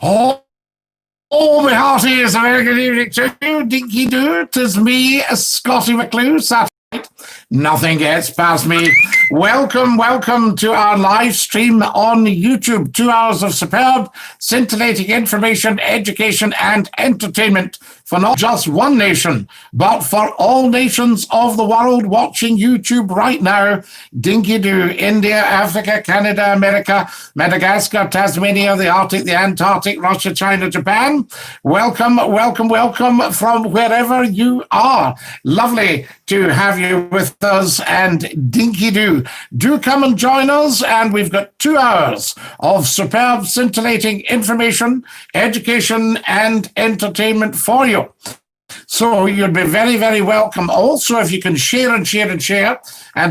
Oh, my hearties, a very good evening to you, Dinky Doo. 'Tis me, Scottie McClue, Saturday. Nothing gets past me. Welcome to our live stream on YouTube. 2 hours of superb, scintillating information, education, and entertainment for not just one nation, but for all nations of the world watching YouTube right now. Dinky Doo, India, Africa, Canada, America, Madagascar, Tasmania, the Arctic, the Antarctic, Russia, China, Japan. Welcome from wherever you are. Lovely to have you with us, and Dinky Doo. Do come and join us, and we've got 2 hours of superb, scintillating information, education, and entertainment for you. So you'd be very, very welcome. Also, if you can share and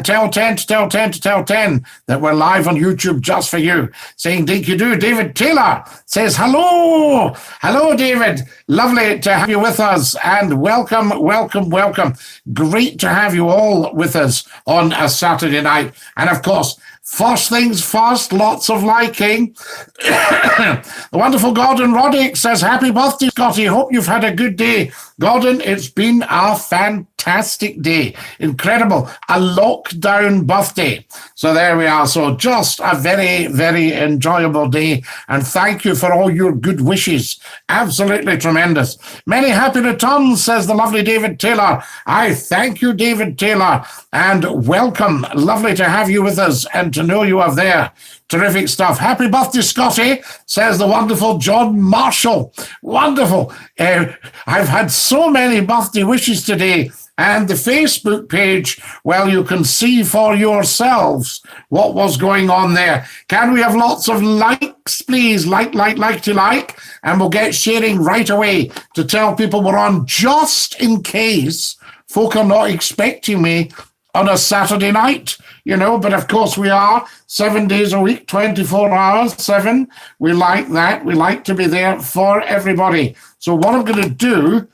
tell 10 to tell 10 to tell 10 that we're live on YouTube just for you. Saying Dinky Doo. David Taylor says hello. Hello, David. Lovely to have you with us, and welcome. Great to have you all with us on a Saturday night. And of course, first things first, lots of liking. The wonderful Gordon Roddick says, happy birthday, Scottie. Hope you've had a good day. Gordon, it's been a fantastic day. Incredible. A lockdown birthday. So there we are. So just a very, very enjoyable day. And thank you for all your good wishes. Absolutely tremendous. Many happy returns, says the lovely David Taylor. I thank you, David Taylor, and welcome. Lovely to have you with us and to know you are there. Terrific stuff. Happy birthday, Scottie, says the wonderful John Marshall. Wonderful. I've had so many birthday wishes today. And the Facebook page, well, you can see for yourselves what was going on there. Can we have lots of likes, please? Like. And we'll get sharing right away to tell people we're on, just in case folk are not expecting me on a Saturday night, but of course we are 7 days a week, 24 hours, 7. We like that. We like to be there for everybody. So what I'm going to do,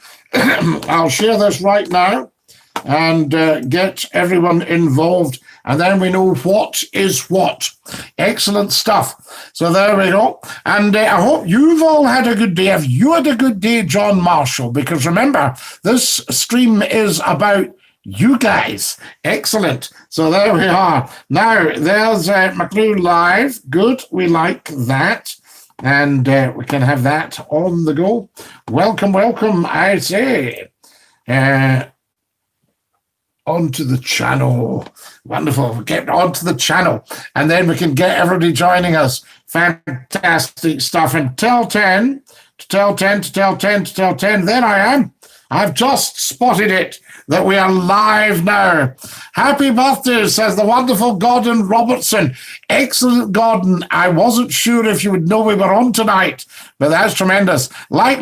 I'll share this right now and get everyone involved, and then we know what is what. Excellent stuff. So there we go. And I hope you've all had a good day. Have you had a good day, John Marshall? Because remember, this stream is about you guys. Excellent. So there we are. Now, there's McClue Live. Good. We like that. And we can have that on the go. Welcome, I say. Onto the channel. Wonderful. Get onto the channel. And then we can get everybody joining us. Fantastic stuff. And tell 10, to tell 10, to tell 10, to tell 10. There I am. I've just spotted it, that we are live now. Happy birthday, says the wonderful Gordon Robertson. Excellent, Gordon. I wasn't sure if you would know we were on tonight, but that's tremendous. Like.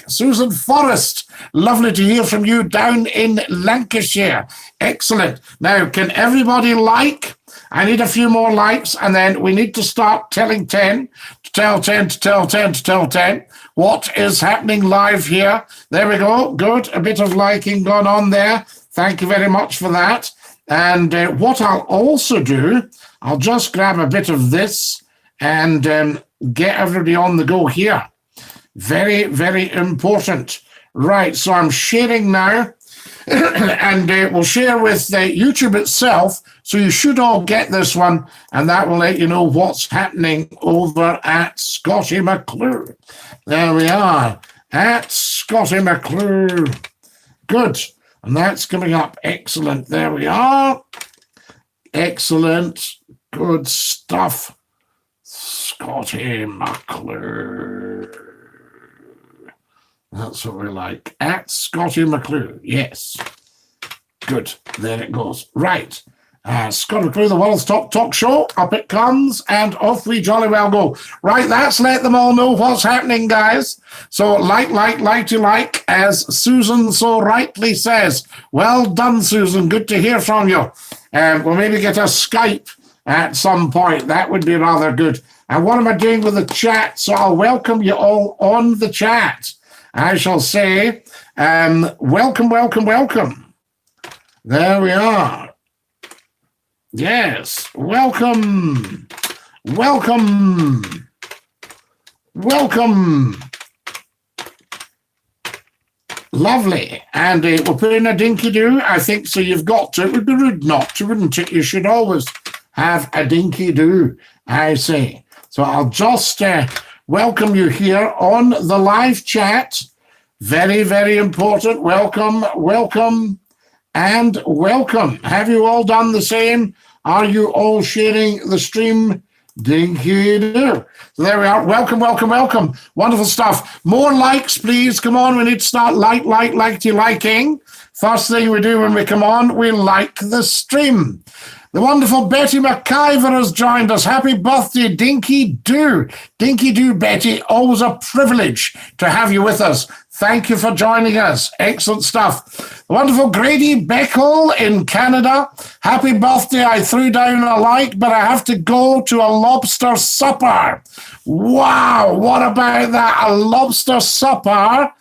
Susan Forrest, lovely to hear from you down in Lancashire. Excellent. Now, can everybody like? I need a few more likes, and then we need to start telling 10, to tell 10, to tell 10, to tell 10. What is happening live here? There we go. Good. A bit of liking going on there. Thank you very much for that. And what I'll also do, I'll just grab a bit of this and get everybody on the go here. Very, very important. Right, so I'm sharing now. And we'll share with YouTube itself, so you should all get this one, and that will let you know what's happening over at Scottie McClue. There we are, at Scottie McClue. Good, and that's coming up. Excellent, there we are. Excellent, good stuff. Scottie McClue. That's what we like. At Scottie McClue. Yes. Good. There it goes. Right. Scottie McClue, the world's top talk show. Up it comes, and off we jolly well go. Right, let's let them all know what's happening, guys. So like, as Susan so rightly says. Well done, Susan. Good to hear from you. We'll maybe get a Skype at some point. That would be rather good. And what am I doing with the chat? So I'll welcome you all on the chat. I shall say, welcome. There we are. Yes, welcome. Welcome. Lovely. And we'll put in a dinky-doo. I think so. You've got to. It would be rude not to, wouldn't it? You should always have a dinky-doo, I say. So I'll just welcome you here on the live chat. Very, very important. Welcome, welcome, and welcome. Have you all done the same? Are you all sharing the stream? Dinky-doo. So there we are. Welcome, welcome, welcome. Wonderful stuff. More likes, please. Come on, we need to start liking. First thing we do when we come on, we like the stream. The wonderful Betty McIver has joined us. Happy birthday, Dinky-doo. Dinky-doo, Betty. Always a privilege to have you with us. Thank you for joining us. Excellent stuff. The wonderful Grady Beckel in Canada. Happy birthday. I threw down a like, but I have to go to a lobster supper. Wow, what about that? A lobster supper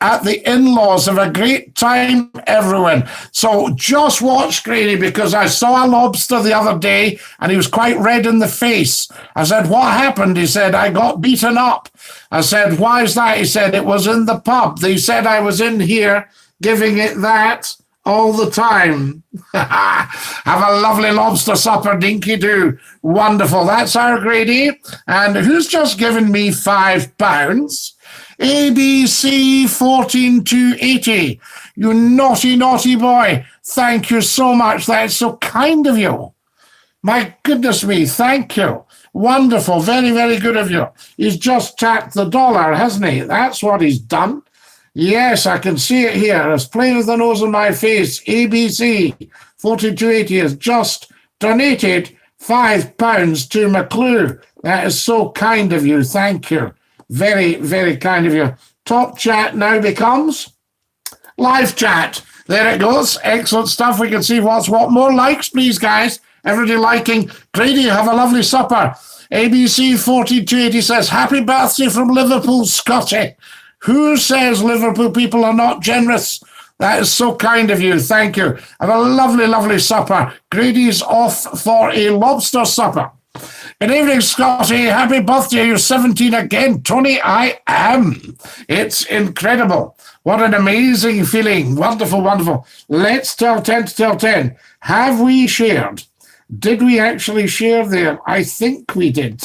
at the in-laws. Have a great time, everyone. So just watch Grady, because I saw a lobster the other day and he was quite red in the face. I said, what happened? He said, I got beaten up. I said, why is that? He said, it was in the pub. They said I was in here giving it that all the time. Have a lovely lobster supper, Dinky-doo. Wonderful. That's our Grady. And who's just given me £5? ABC 14280. You naughty, naughty boy. Thank you so much. That's so kind of you. My goodness me, thank you. Wonderful. Very, very good of you. He's just tapped the dollar, hasn't he? That's what he's done. Yes, I can see it here. As plain as the nose on my face. ABC 4280 has just donated £5 to McClue. That is so kind of you. Thank you. Very, very kind of you. Top chat now becomes live chat. There it goes. Excellent stuff. We can see what's what. More likes, please, guys. Everybody liking. Grady, have a lovely supper. ABC 4280 says, happy birthday from Liverpool, Scottie. Who says Liverpool people are not generous? That is so kind of you. Thank you. Have a lovely, lovely supper. Grady's off for a lobster supper. Good evening, Scottie. Happy birthday. You're 17 again. Tony, I am. It's incredible. What an amazing feeling. Wonderful, wonderful. Let's tell 10 to tell 10. Have we shared? Did we actually share there? I think we did.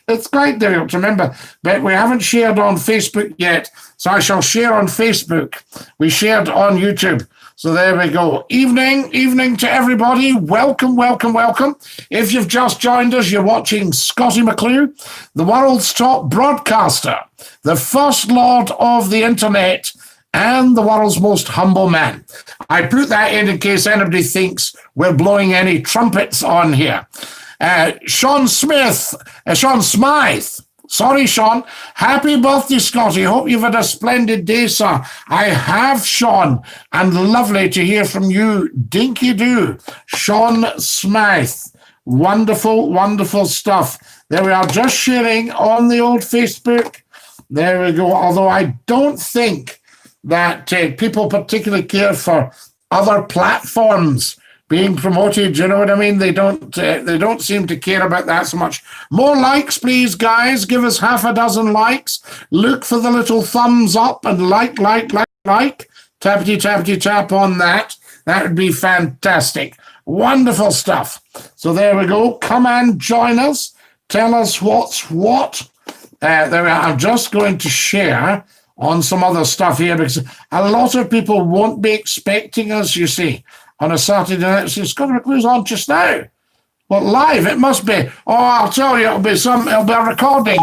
It's quite difficult to remember, but we haven't shared on Facebook yet, so I shall share on Facebook. We shared on YouTube. So there we go. Evening to everybody. Welcome, welcome, welcome. If you've just joined us, you're watching Scottie McClue, the world's top broadcaster, the first lord of the internet, and the world's most humble man. I put that in case anybody thinks we're blowing any trumpets on here. Sean Smythe. Sorry, Sean. Happy birthday, Scottie. Hope you've had a splendid day, sir. I have, Sean, and lovely to hear from you. Dinky-doo. Sean Smythe. Wonderful, wonderful stuff. There we are, just sharing on the old Facebook. There we go. Although I don't think that people particularly care for other platforms being promoted, you know what I mean? They don't seem to care about that so much. More likes, please, guys. Give us half a dozen likes. Look for the little thumbs up and like. Tappity tap on that. That would be fantastic. Wonderful stuff. So there we go. Come and join us. Tell us what's what. There we are. I'm just going to share on some other stuff here because a lot of people won't be expecting us, you see, on a Saturday night. So Scottie McClue's on just now. Well, live, it must be. Oh, I'll tell you, it'll be a recording.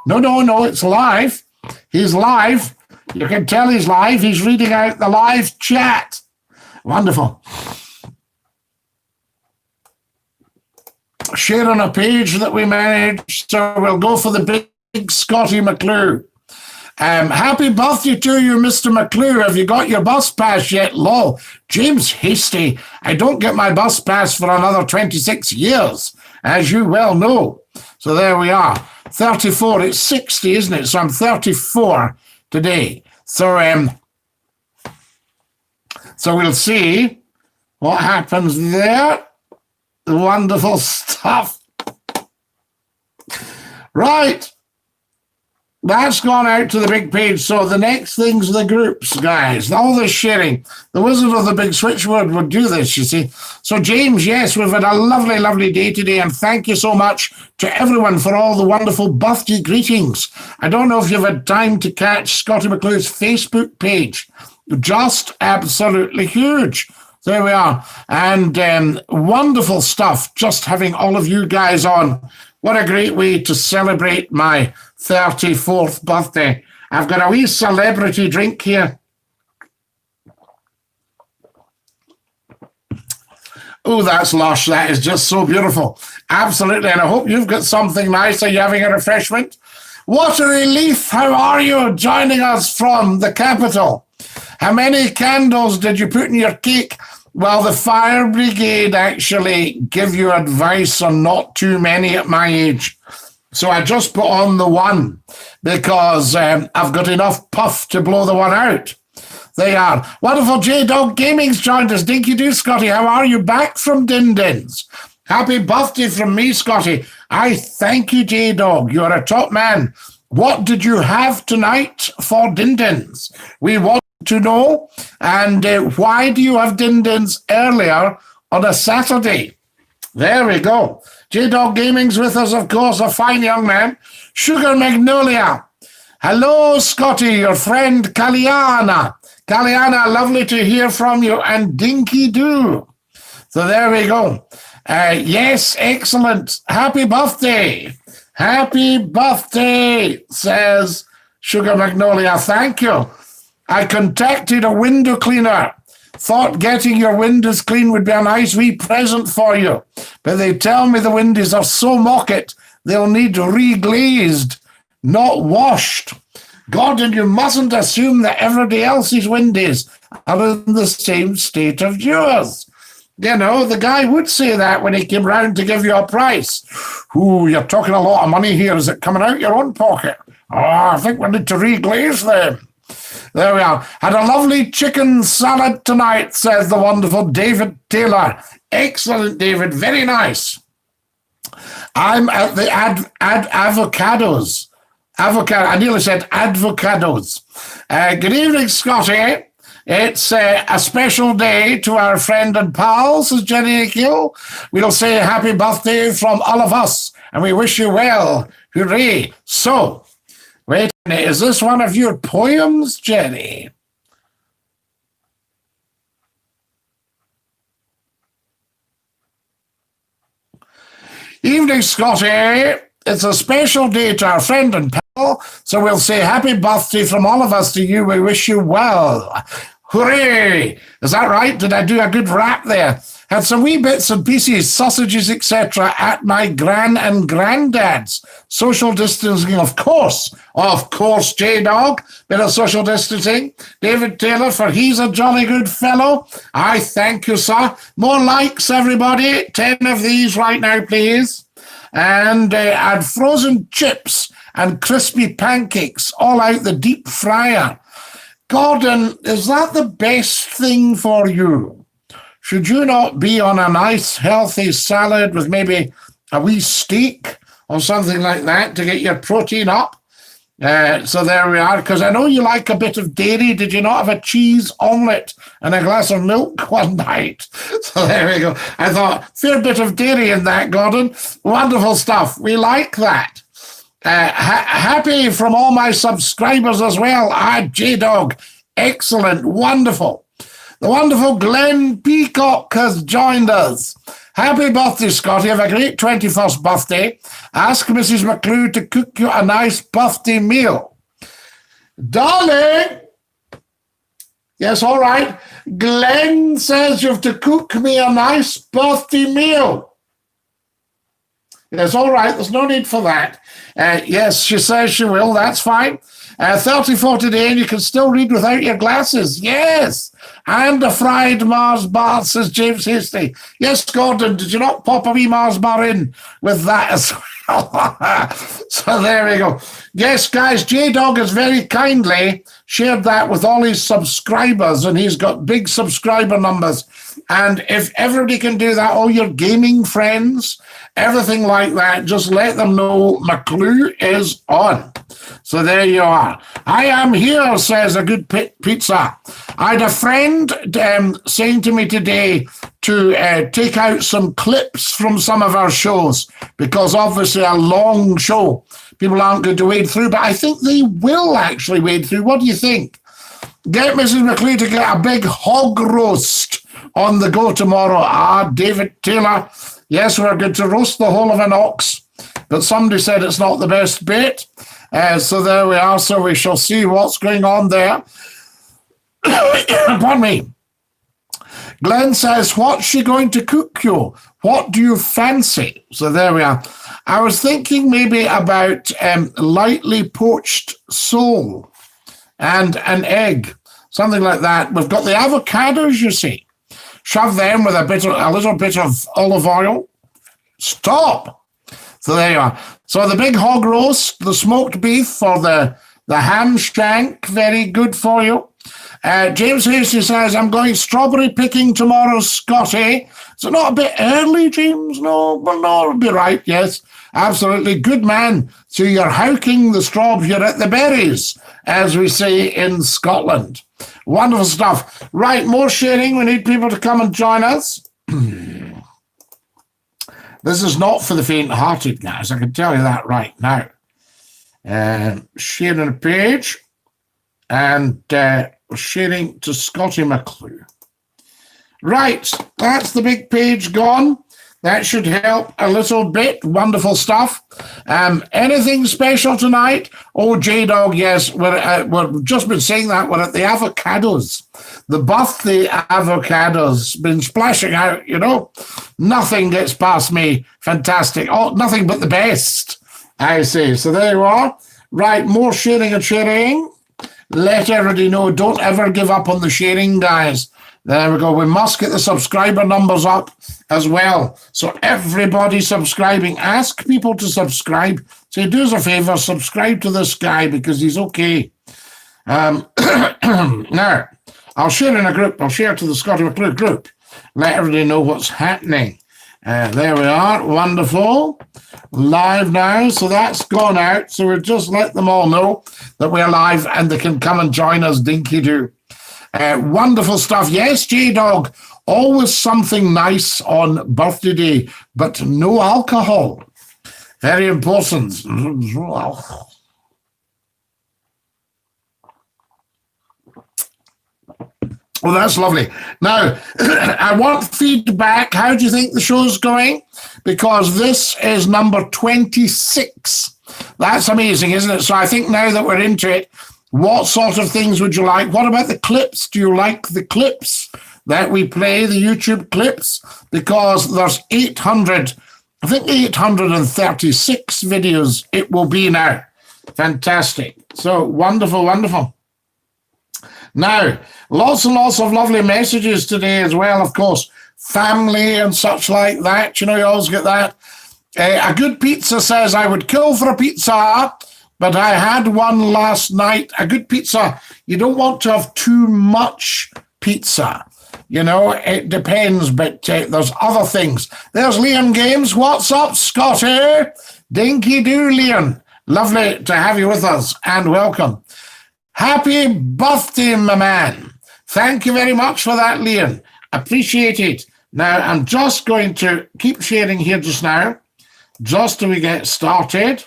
No, it's live. He's live. You can tell he's live. He's reading out the live chat. Wonderful. Share on a page that we managed, so we'll go for the big Scottie McClue. Happy birthday to you, Mr. McClue. Have you got your bus pass yet? Lol. James Hasty. I don't get my bus pass for another 26 years, as you well know. So there we are. 34. It's 60, isn't it? So I'm 34 today. So we'll see what happens there. Wonderful stuff. Right. That's gone out to the big page. So the next thing's the groups, guys. All the sharing. The Wizard of the Big Switchboard would do this, you see. So, James, yes, we've had a lovely, lovely day today. And thank you so much to everyone for all the wonderful birthday greetings. I don't know if you've had time to catch Scottie McClue's Facebook page. Just absolutely huge. There we are. And wonderful stuff, just having all of you guys on. What a great way to celebrate my 34th birthday. I've got a wee celebrity drink here. Oh, that's lush. That is just so beautiful. Absolutely. And I hope you've got something nice. Are you having a refreshment? What a relief. How are you joining us from the capital? How many candles did you put in your cake? Well, the fire brigade actually give you advice on not too many at my age. So I just put on the one because I've got enough puff to blow the one out. They are. Wonderful J-Dog Gaming's joined us. Dinky Doo, Scottie. How are you? Back from Din Dins. Happy birthday from me, Scottie. I thank you, J-Dog. You're a top man. What did you have tonight for Din Dins? We want to know. And why do you have Din Dins earlier on a Saturday? There we go. J-Dog Gaming's with us, of course, a fine young man. Sugar Magnolia. Hello, Scottie, your friend Kaliana. Kaliana, lovely to hear from you. And Dinky Doo. So there we go. Yes, excellent. Happy birthday. Happy birthday, says Sugar Magnolia. Thank you. I contacted a window cleaner. Thought getting your windows clean would be a nice wee present for you. But they tell me the windows are so mocket, they'll need reglazed, not washed. God, and you mustn't assume that everybody else's windows are in the same state of yours. You know, the guy would say that when he came round to give you a price. Ooh, you're talking a lot of money here. Is it coming out your own pocket? Oh, I think we need to reglaze them. There we are. Had a lovely chicken salad tonight, says the wonderful David Taylor. Excellent, David. Very nice. I'm at the avocados. Avocado. I nearly said advocados. Good evening, Scottie. It's a special day to our friend and pal, says Jenny McClue. We'll say happy birthday from all of us, and we wish you well. Hooray. So, wait a minute, is this one of your poems, Jenny? Evening, Scottie. It's a special day to our friend and pal, so we'll say happy birthday from all of us to you. We wish you well. Hooray! Is that right? Did I do a good rap there? Had some wee bits and pieces, sausages, etc. at my gran and granddad's. Social distancing, of course. Of course, J-Dog. Bit of social distancing. David Taylor, for he's a jolly good fellow. I thank you, sir. More likes, everybody. 10 of these right now, please. And add frozen chips and crispy pancakes all out the deep fryer. Gordon, is that the best thing for you? Should you not be on a nice, healthy salad with maybe a wee steak or something like that to get your protein up? So there we are, because I know you like a bit of dairy. Did you not have a cheese omelette and a glass of milk one night? So there we go. I thought, fair bit of dairy in that, Gordon. Wonderful stuff. We like that. Happy from all my subscribers as well. J-Dog. Excellent. Wonderful. The wonderful Glenn Peacock has joined us. Happy birthday, Scottie. Have a great 21st birthday. Ask Mrs. McClue to cook you a nice birthday meal. Darling. Yes, all right. Glenn says you have to cook me a nice birthday meal. Yes, all right. There's no need for that. Yes, she says she will. That's fine. 34 today, and you can still read without your glasses. Yes. And a fried Mars bar, says James Hasty. Yes, Gordon, did you not pop a wee Mars bar in with that as well? So there we go. Yes, guys, J-Dog has very kindly shared that with all his subscribers, and he's got big subscriber numbers. And if everybody can do that, all your gaming friends, everything like that, just let them know McClue is on. So there you are. I am here, says a good pizza. I had a friend saying to me today to take out some clips from some of our shows, because obviously a long show, people aren't going to wade through, but I think they will actually wade through. What do you think? Get Mrs. McClue to get a big hog roast on the go tomorrow. David Taylor. Yes, we're going to roast the whole of an ox, but somebody said it's not the best bit. So there we are. So we shall see what's going on there. Pardon me. Glenn says, what's she going to cook you? What do you fancy? So there we are. I was thinking maybe about lightly poached sole and an egg, something like that. We've got the avocados, you see. Shove them with a little bit of olive oil. Stop. So there you are. So the big hog roast, the smoked beef for the ham shank, very good for you. James Hasty says, I'm going strawberry picking tomorrow, Scottie. Is it not a bit early, James? No, but no, it'll be right, yes. Absolutely. Good man. So you're howking the strawberries, you're at the berries, as we say in Scotland. Wonderful stuff. Right, more sharing. We need people to come and join us. This is not for the faint-hearted, guys. I can tell you that right now. Sharing a page and sharing to Scottie McClue. Right, that's the big page gone. That should help a little bit. Wonderful stuff. Anything special tonight? Oh, J-Dog, yes. We've just been saying that. We're at the avocados. The birthday avocados. Been splashing out, you know. Nothing gets past me. Fantastic. Oh, nothing but the best, I say. So there you are. Right, more sharing and sharing. Let everybody know. Don't ever give up on the sharing, guys. There we go. We must get the subscriber numbers up as well. So everybody subscribing, ask people to subscribe. Say, do us a favor, subscribe to this guy because he's okay. Now, I'll share in a group. I'll share to the Scottie McClue group. Let everybody know what's happening. There we are. Wonderful. Live now. So that's gone out. So we'll just let them all know that we're live and they can come and join us. Dinky do. Wonderful stuff. Yes, J-Dog, always something nice on birthday day, but no alcohol. Very important. Oh, that's lovely. Now, I want feedback. How do you think the show's going? Because this is number 26. That's amazing, isn't it? So I think now that we're into it, what sort of things would you like? What about the clips? Do you like the clips that we play, the YouTube clips? Because there's 836 videos it will be now. Fantastic. So wonderful, wonderful. Now, lots and lots of lovely messages today as well, of course. Family and such like that. You know, you always get that. A good pizza says, I would kill for a pizza, but I had one last night. A good pizza, you don't want to have too much pizza. You know, it depends, but there's other things. There's Leon Games. What's up, Scottie? Dinky do, Leon. Lovely to have you with us, and welcome. Happy birthday, my man. Thank you very much for that, Leon. Appreciate it. Now, I'm just going to keep sharing here just now, just till we get started.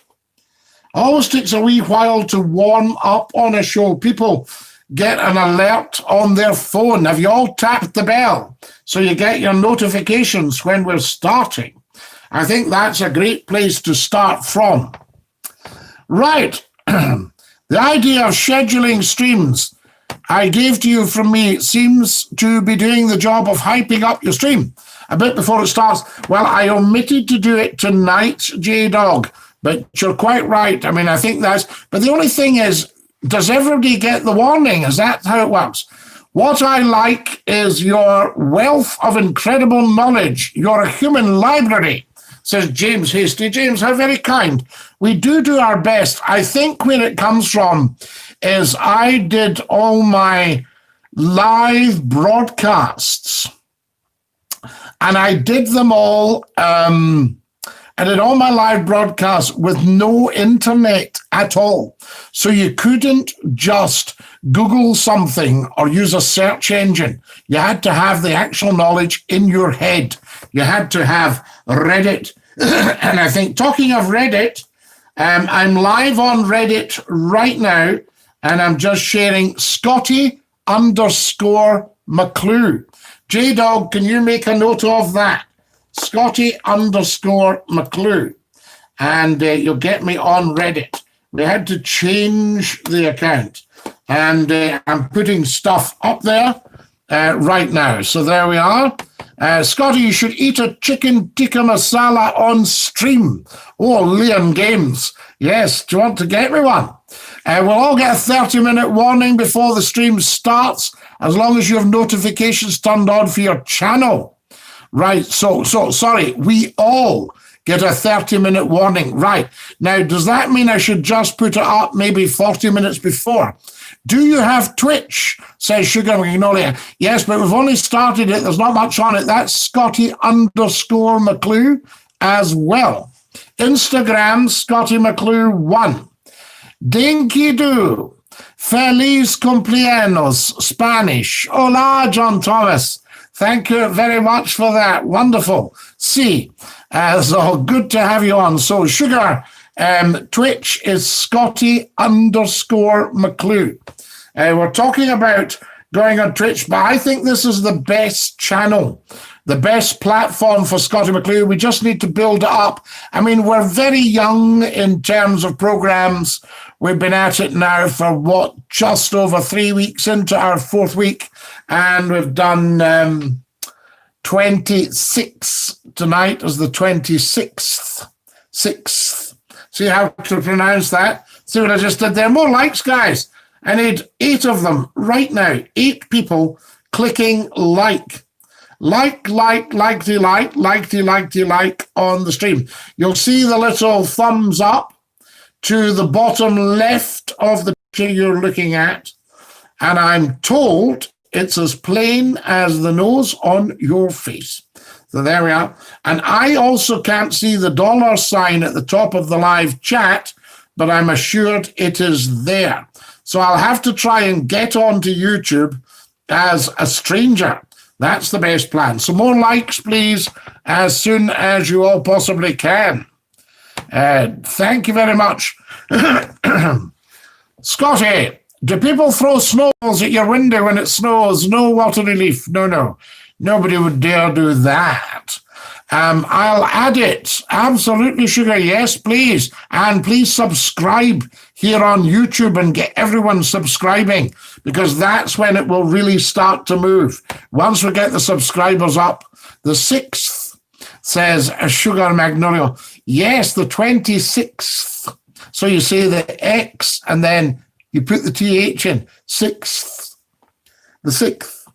Always takes a wee while to warm up on a show. People get an alert on their phone. Have you all tapped the bell so you get your notifications when we're starting? I think that's a great place to start from. Right. The idea of scheduling streams I gave to you from me seems to be doing the job of hyping up your stream a bit before it starts. Well, I omitted to do it tonight, J-Dog. But you're quite right. I mean, I think that's... But the only thing is, does everybody get the warning? Is that how it works? What I like is your wealth of incredible knowledge. You're a human library, says James Hasty. James, how very kind. We do our best. I think where it comes from is I did all my live broadcasts And I did them all. I did all my live broadcasts with no internet at all. So you couldn't just Google something or use a search engine. You had to have the actual knowledge in your head. You had to have Reddit. And I think, talking of Reddit, I'm live on Reddit right now, and I'm just sharing Scottie_McClue. J-Dog, can you make a note of that? Scottie_McClue, and you'll get me on Reddit. We had to change the account, and I'm putting stuff up there right now. So there we are. Scottie, you should eat a chicken tikka masala on stream. Oh, Leon Games. Yes, do you want to get me one? We'll all get a 30-minute warning before the stream starts, as long as you have notifications turned on for your channel. Right, so sorry, we all get a 30-minute warning. Right, now, does that mean I should just put it up maybe 40 minutes before? Do you have Twitch? Says Sugar Magnolia. Yes, but we've only started it. There's not much on it. That's Scottie_McClue as well. Instagram, Scottie McClue 1. Dinky Doo. Feliz cumpleaños, Spanish. Hola, John Thomas. Thank you very much for that. Wonderful. See, so good to have you on. So, Sugar, Twitch is Scottie_McClue. We're talking about going on Twitch, but I think this is the best channel, the best platform for Scottie McClue. We just need to build it up. I mean, we're very young in terms of programs. We've been at it now for, just over 3 weeks into our 4th week. And we've done 26 tonight as the 26th. See how to pronounce that? See what I just did there? More likes, guys. I need 8 of them right now. 8 people clicking like. Like on the stream. You'll see the little thumbs up to the bottom left of the picture you're looking at. And I'm told it's as plain as the nose on your face. So there we are. And I also can't see the $sign at the top of the live chat, but I'm assured it is there. So I'll have to try and get onto YouTube as a stranger. That's the best plan. So more likes, please, as soon as you all possibly can. Thank you very much. Scottie, do people throw snowballs at your window when it snows? No water relief. No. Nobody would dare do that. I'll add it. Absolutely, Sugar. Yes, please. And please subscribe here on YouTube and get everyone subscribing, because that's when it will really start to move. Once we get the subscribers up, the 6th, says Sugar Magnolia. Yes, the 26th. So you say the X and then you put the TH in. 6th. The 6th.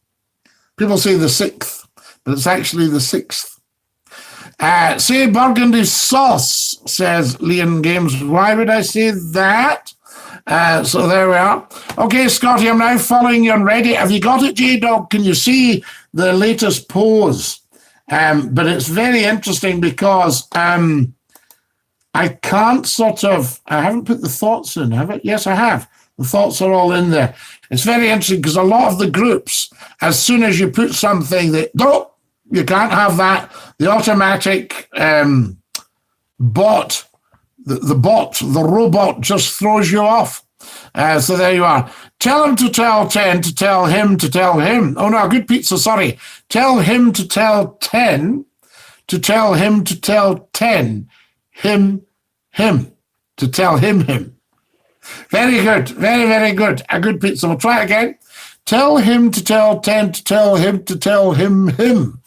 People say the 6th, but it's actually the 6th. Say burgundy sauce, says Leon Games. Why would I say that? So there we are. Okay, Scottie, I'm now following you on Reddit. Have you got it, J-Dog? Can you see the latest pose? But it's very interesting because I can't I haven't put the thoughts in, have I? Yes, I have. The thoughts are all in there. It's very interesting because a lot of the groups, as soon as you put something that, no, you can't have that, the automatic bot, the robot just throws you off. So there you are. Tell him to tell 10 to tell him to tell him. Oh, no, good pizza, sorry. Tell him to tell 10 to tell him to tell 10. Him, to tell him. Very good, very, very good. A good pizza. We'll try it again. Tell him to tell 10 to tell him to tell him.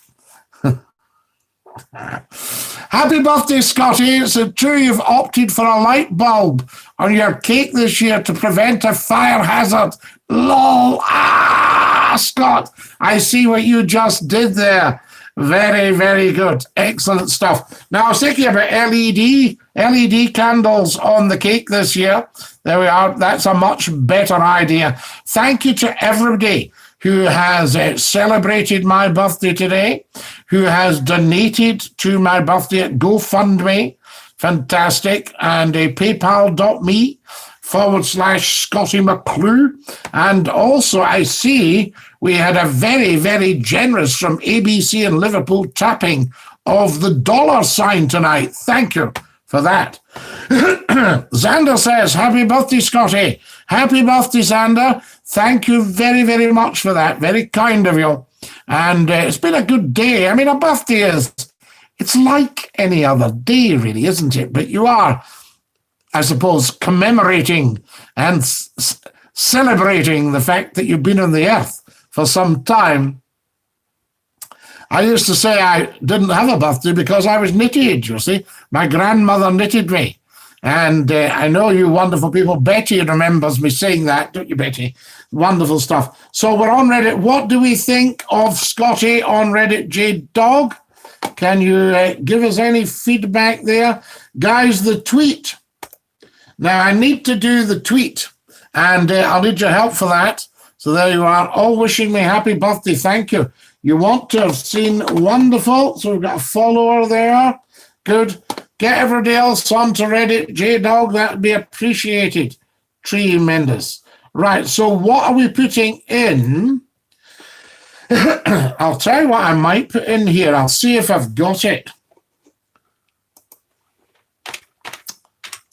Happy birthday, Scottie. It's true you've opted for a light bulb on your cake this year to prevent a fire hazard. Lol. Scott, I see what you just did there. Very, very good. Excellent stuff. Now, I was thinking about LED candles on the cake this year. There we are. That's a much better idea. Thank you to everybody who has celebrated my birthday today, who has donated to my birthday at GoFundMe. Fantastic. And paypal.me/Scottie McClue. And also I see we had a very, very generous from ABC in Liverpool tapping of the $ tonight. Thank you for that. Xander says, happy birthday, Scottie. Happy birthday, Xander. Thank you very, very much for that. Very kind of you. And it's been a good day. I mean, a birthday it's like any other day, really, isn't it? But you are, I suppose, commemorating and celebrating the fact that you've been on the earth for some time. I used to say I didn't have a birthday because I was knitted, you see. My grandmother knitted me. And I know you wonderful people, Betty remembers me saying that, don't you, Betty? Wonderful stuff. So we're on Reddit. What do we think of Scottie on Reddit, J-Dog? Can you give us any feedback there? Guys, the tweet. Now, I need to do the tweet, and I'll need your help for that. So there you are, all wishing me happy birthday. Thank you. You want to have seen wonderful. So we've got a follower there. Good. Get everybody else onto Reddit, J-Dog. That would be appreciated. Tremendous. Right, so what are we putting in? I'll tell you what I might put in here. I'll see if I've got it.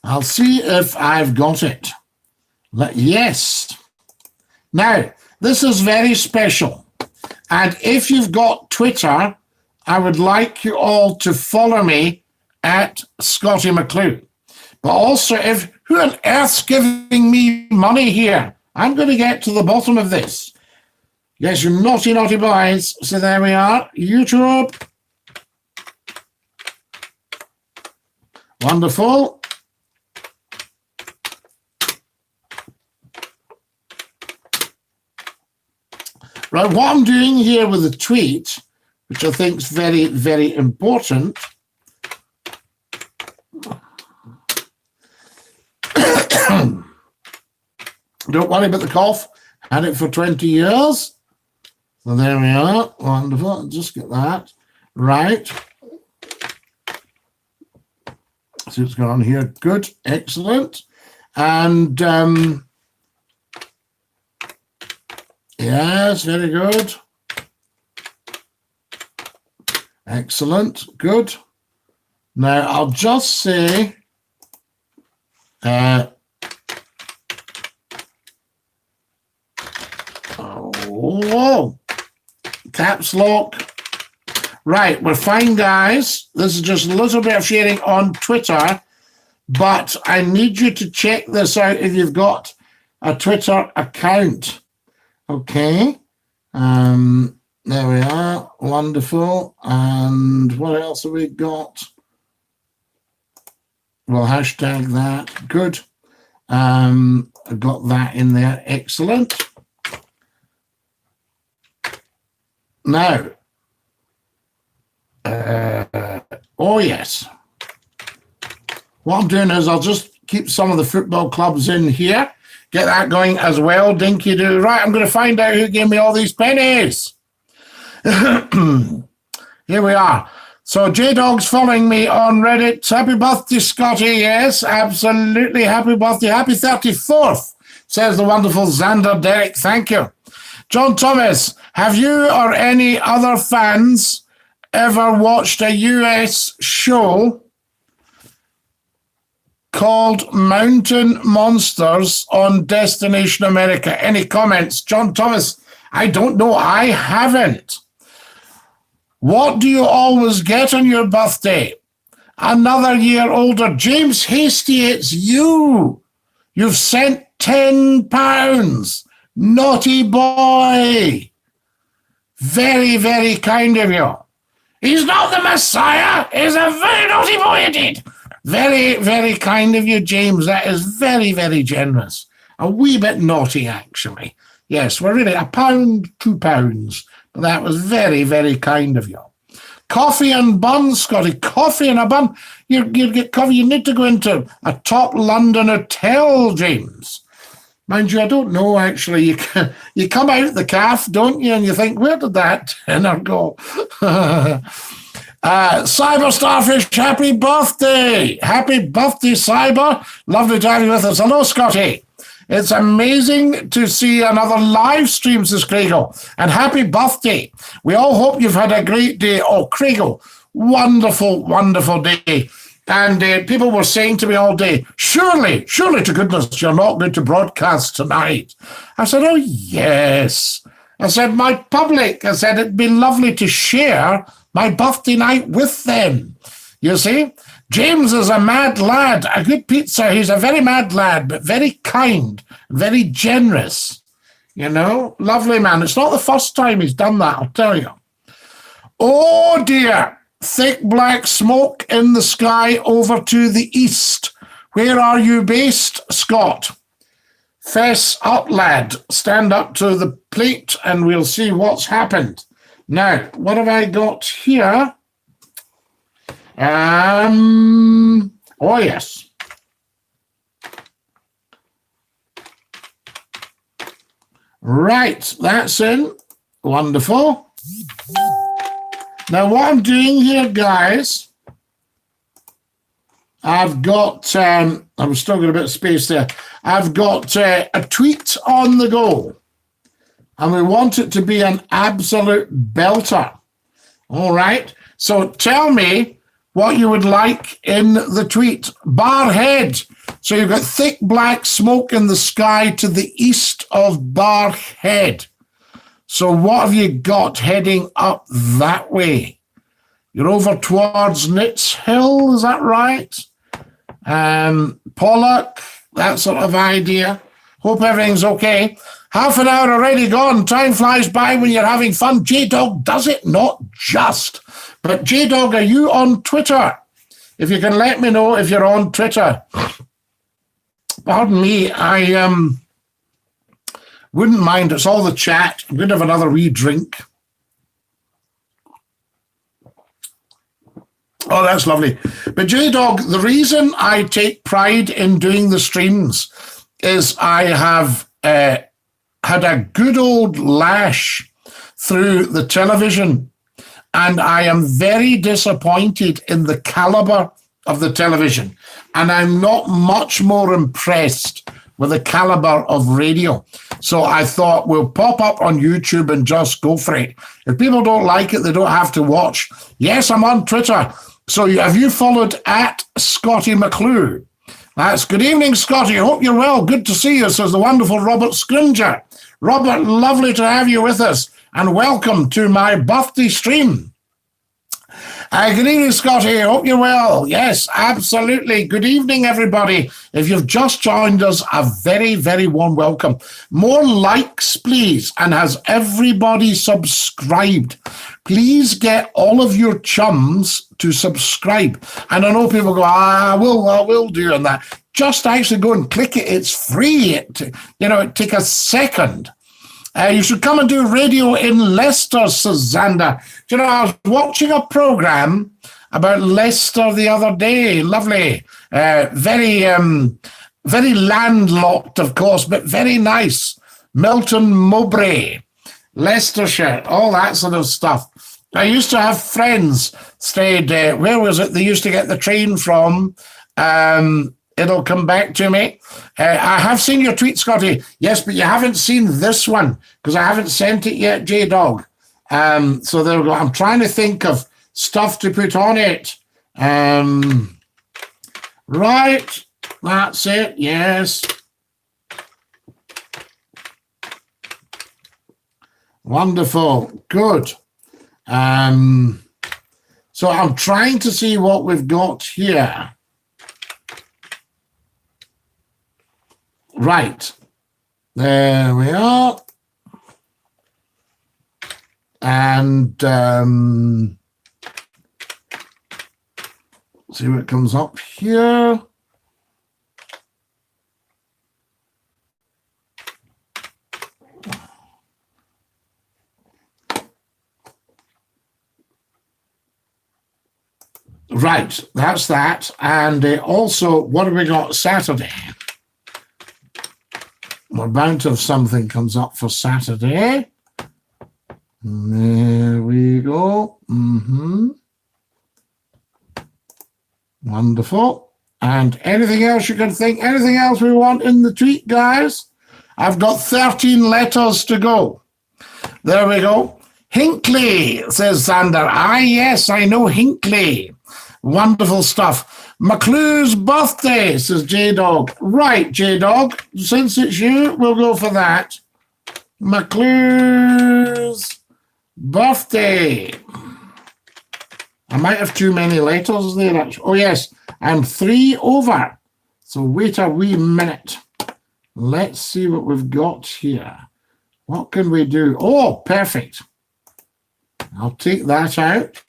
I'll see if I've got it. Yes. Now, this is very special. And if you've got Twitter, I would like you all to follow me at Scottie McClue. But also, who on earth's giving me money here? I'm going to get to the bottom of this. Yes, you naughty, naughty boys. So there we are. YouTube. Wonderful. Right, what I'm doing here with the tweet, which I think is very, very important. Don't worry about the cough. Had it for 20 years. So there we are. Wonderful. Just get that. Right. See what's going on here. Good. Excellent. And yes, very good. Excellent. Good. Now I'll just say oh, caps lock. Right, we're fine, guys. This is just a little bit of sharing on Twitter, but I need you to check this out if you've got a Twitter account. Okay. There we are. Wonderful. And what else have we got? Well, hashtag that. Good. I've got that in there. Excellent. Now, oh yes. What I'm doing is I'll just keep some of the football clubs in here. Get that going as well, dinky do. Right, I'm going to find out who gave me all these pennies. Here we are. So J-Dog's following me on Reddit. Happy birthday, Scottie. Yes, absolutely. Happy birthday. Happy 34th, says the wonderful Xander Derek. Thank you. John Thomas, have you or any other fans ever watched a US show called Mountain Monsters on Destination America? Any comments? John Thomas, I don't know. I haven't. What do you always get on your birthday? Another year older. James Hasty, it's you. You've sent £10. Naughty boy. Very, very kind of you. He's not the Messiah. He's a very naughty boy indeed. Very, very kind of you, James. That is very, very generous. A wee bit naughty, actually. Yes, we're really £1, £2. But that was very, very kind of you. Coffee and bun, Scottie. Coffee and a bun. You get coffee. You need to go into a top London hotel, James. Mind you, I don't know, actually. You come out the calf, don't you? And you think, where did that tenor go? Cyber Starfish, happy birthday. Happy birthday, Cyber. Lovely to have you with us. Hello, Scottie. It's amazing to see another live stream, says Craigle. And happy birthday. We all hope you've had a great day. Oh, Craigle, wonderful, wonderful day. And people were saying to me all day, surely to goodness, you're not going to broadcast tonight. I said, oh, yes. I said, my public, I said, it'd be lovely to share my birthday night with them. You see, James is a mad lad, a good pizza. He's a very mad lad, but very kind, very generous. You know, lovely man. It's not the first time he's done that, I'll tell you. Oh, dear. Thick black smoke in the sky over to the east. Where are you based, Scott? Fess up, lad. Stand up to the plate and we'll see what's happened. Now, what have I got here? Oh, yes. Right, that's in. Wonderful. Now, what I'm doing here, guys, I've got, I've still got a bit of space there. I've got a tweet on the go, and we want it to be an absolute belter. All right? So tell me what you would like in the tweet. Barhead. So you've got thick black smoke in the sky to the east of Barhead. So what have you got heading up that way? You're over towards Nitz Hill, is that right? Pollock, that sort of idea. Hope everything's okay. Half an hour already gone. Time flies by when you're having fun. J-Dog does it not just. But J-Dog, are you on Twitter? If you can let me know if you're on Twitter. Pardon me, I wouldn't mind. It's all the chat. I'm going to have another wee drink. Oh, that's lovely. But J-Dog, the reason I take pride in doing the streams is I have had a good old lash through the television, and I am very disappointed in the caliber of the television, and I'm not much more impressed with the caliber of radio. So I thought we'll pop up on YouTube and just go for it. If people don't like it, they don't have to watch. Yes, I'm on Twitter. So have you followed at Scottie McClue? That's good evening, Scottie. Hope you're well. Good to see you, says the wonderful Robert Scringer. Robert, lovely to have you with us, and welcome to my birthday stream. Good evening, Scottie. Hope you're well. Yes, absolutely. Good evening, everybody. If you've just joined us, a very, very warm welcome. More likes, please. And has everybody subscribed? Please get all of your chums to subscribe. And I know people go, I will do and that. Just actually go and click it. It's free. It take a second. You should come and do radio in Leicester, says Xander. Do you know, I was watching a program about Leicester the other day. Lovely. Very landlocked, of course, but very nice. Milton Mowbray, Leicestershire, all that sort of stuff. I used to have friends stayed, where was it? They used to get the train from. It'll come back to me. I have seen your tweet, Scottie. Yes, but you haven't seen this one because I haven't sent it yet, J-Dog. So there we go. I'm trying to think of stuff to put on it. Right. That's it. Yes. Wonderful. Good. So I'm trying to see what we've got here. Right, there we are. And see what comes up here. Right, that's that. And also, what have we got Saturday? we're bound to have something comes up for Saturday. There we go. Wonderful. And anything else you can think? Anything else we want in the tweet, guys? I've got 13 letters to go. There we go. Hinckley, says Sander. Ah, yes, I know Hinckley. Wonderful stuff. McClue's birthday, says J-Dog. Right, J-Dog, since it's you, we'll go for that. McClue's birthday. I might have too many letters there, actually. Oh, yes, I'm 3 over. So wait a wee minute. Let's see what we've got here. What can we do? Oh, perfect. I'll take that out.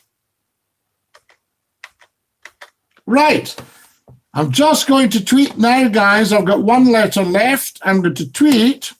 Right. I'm just going to tweet now, guys. I've got 1 letter left. I'm going to tweet.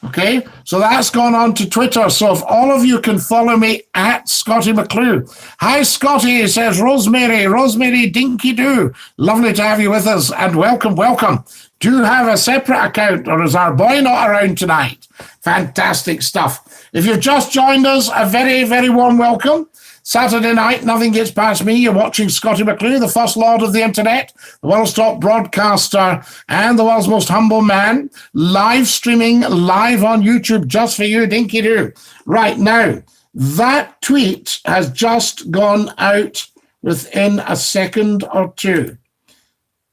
Okay, so that's gone on to Twitter. So if all of you can follow me at Scottie McClue. Hi, Scottie, says Rosemary. Rosemary Dinky Doo. Lovely to have you with us and welcome, welcome. Do you have a separate account or is our boy not around tonight? Fantastic stuff. If you've just joined us, a very, very warm welcome. Saturday night, nothing gets past me. You're watching Scottie McClue, the first lord of the internet, the world's top broadcaster, and the world's most humble man, live streaming live on YouTube just for you, Dinky Doo. Right now, that tweet has just gone out within a second or two.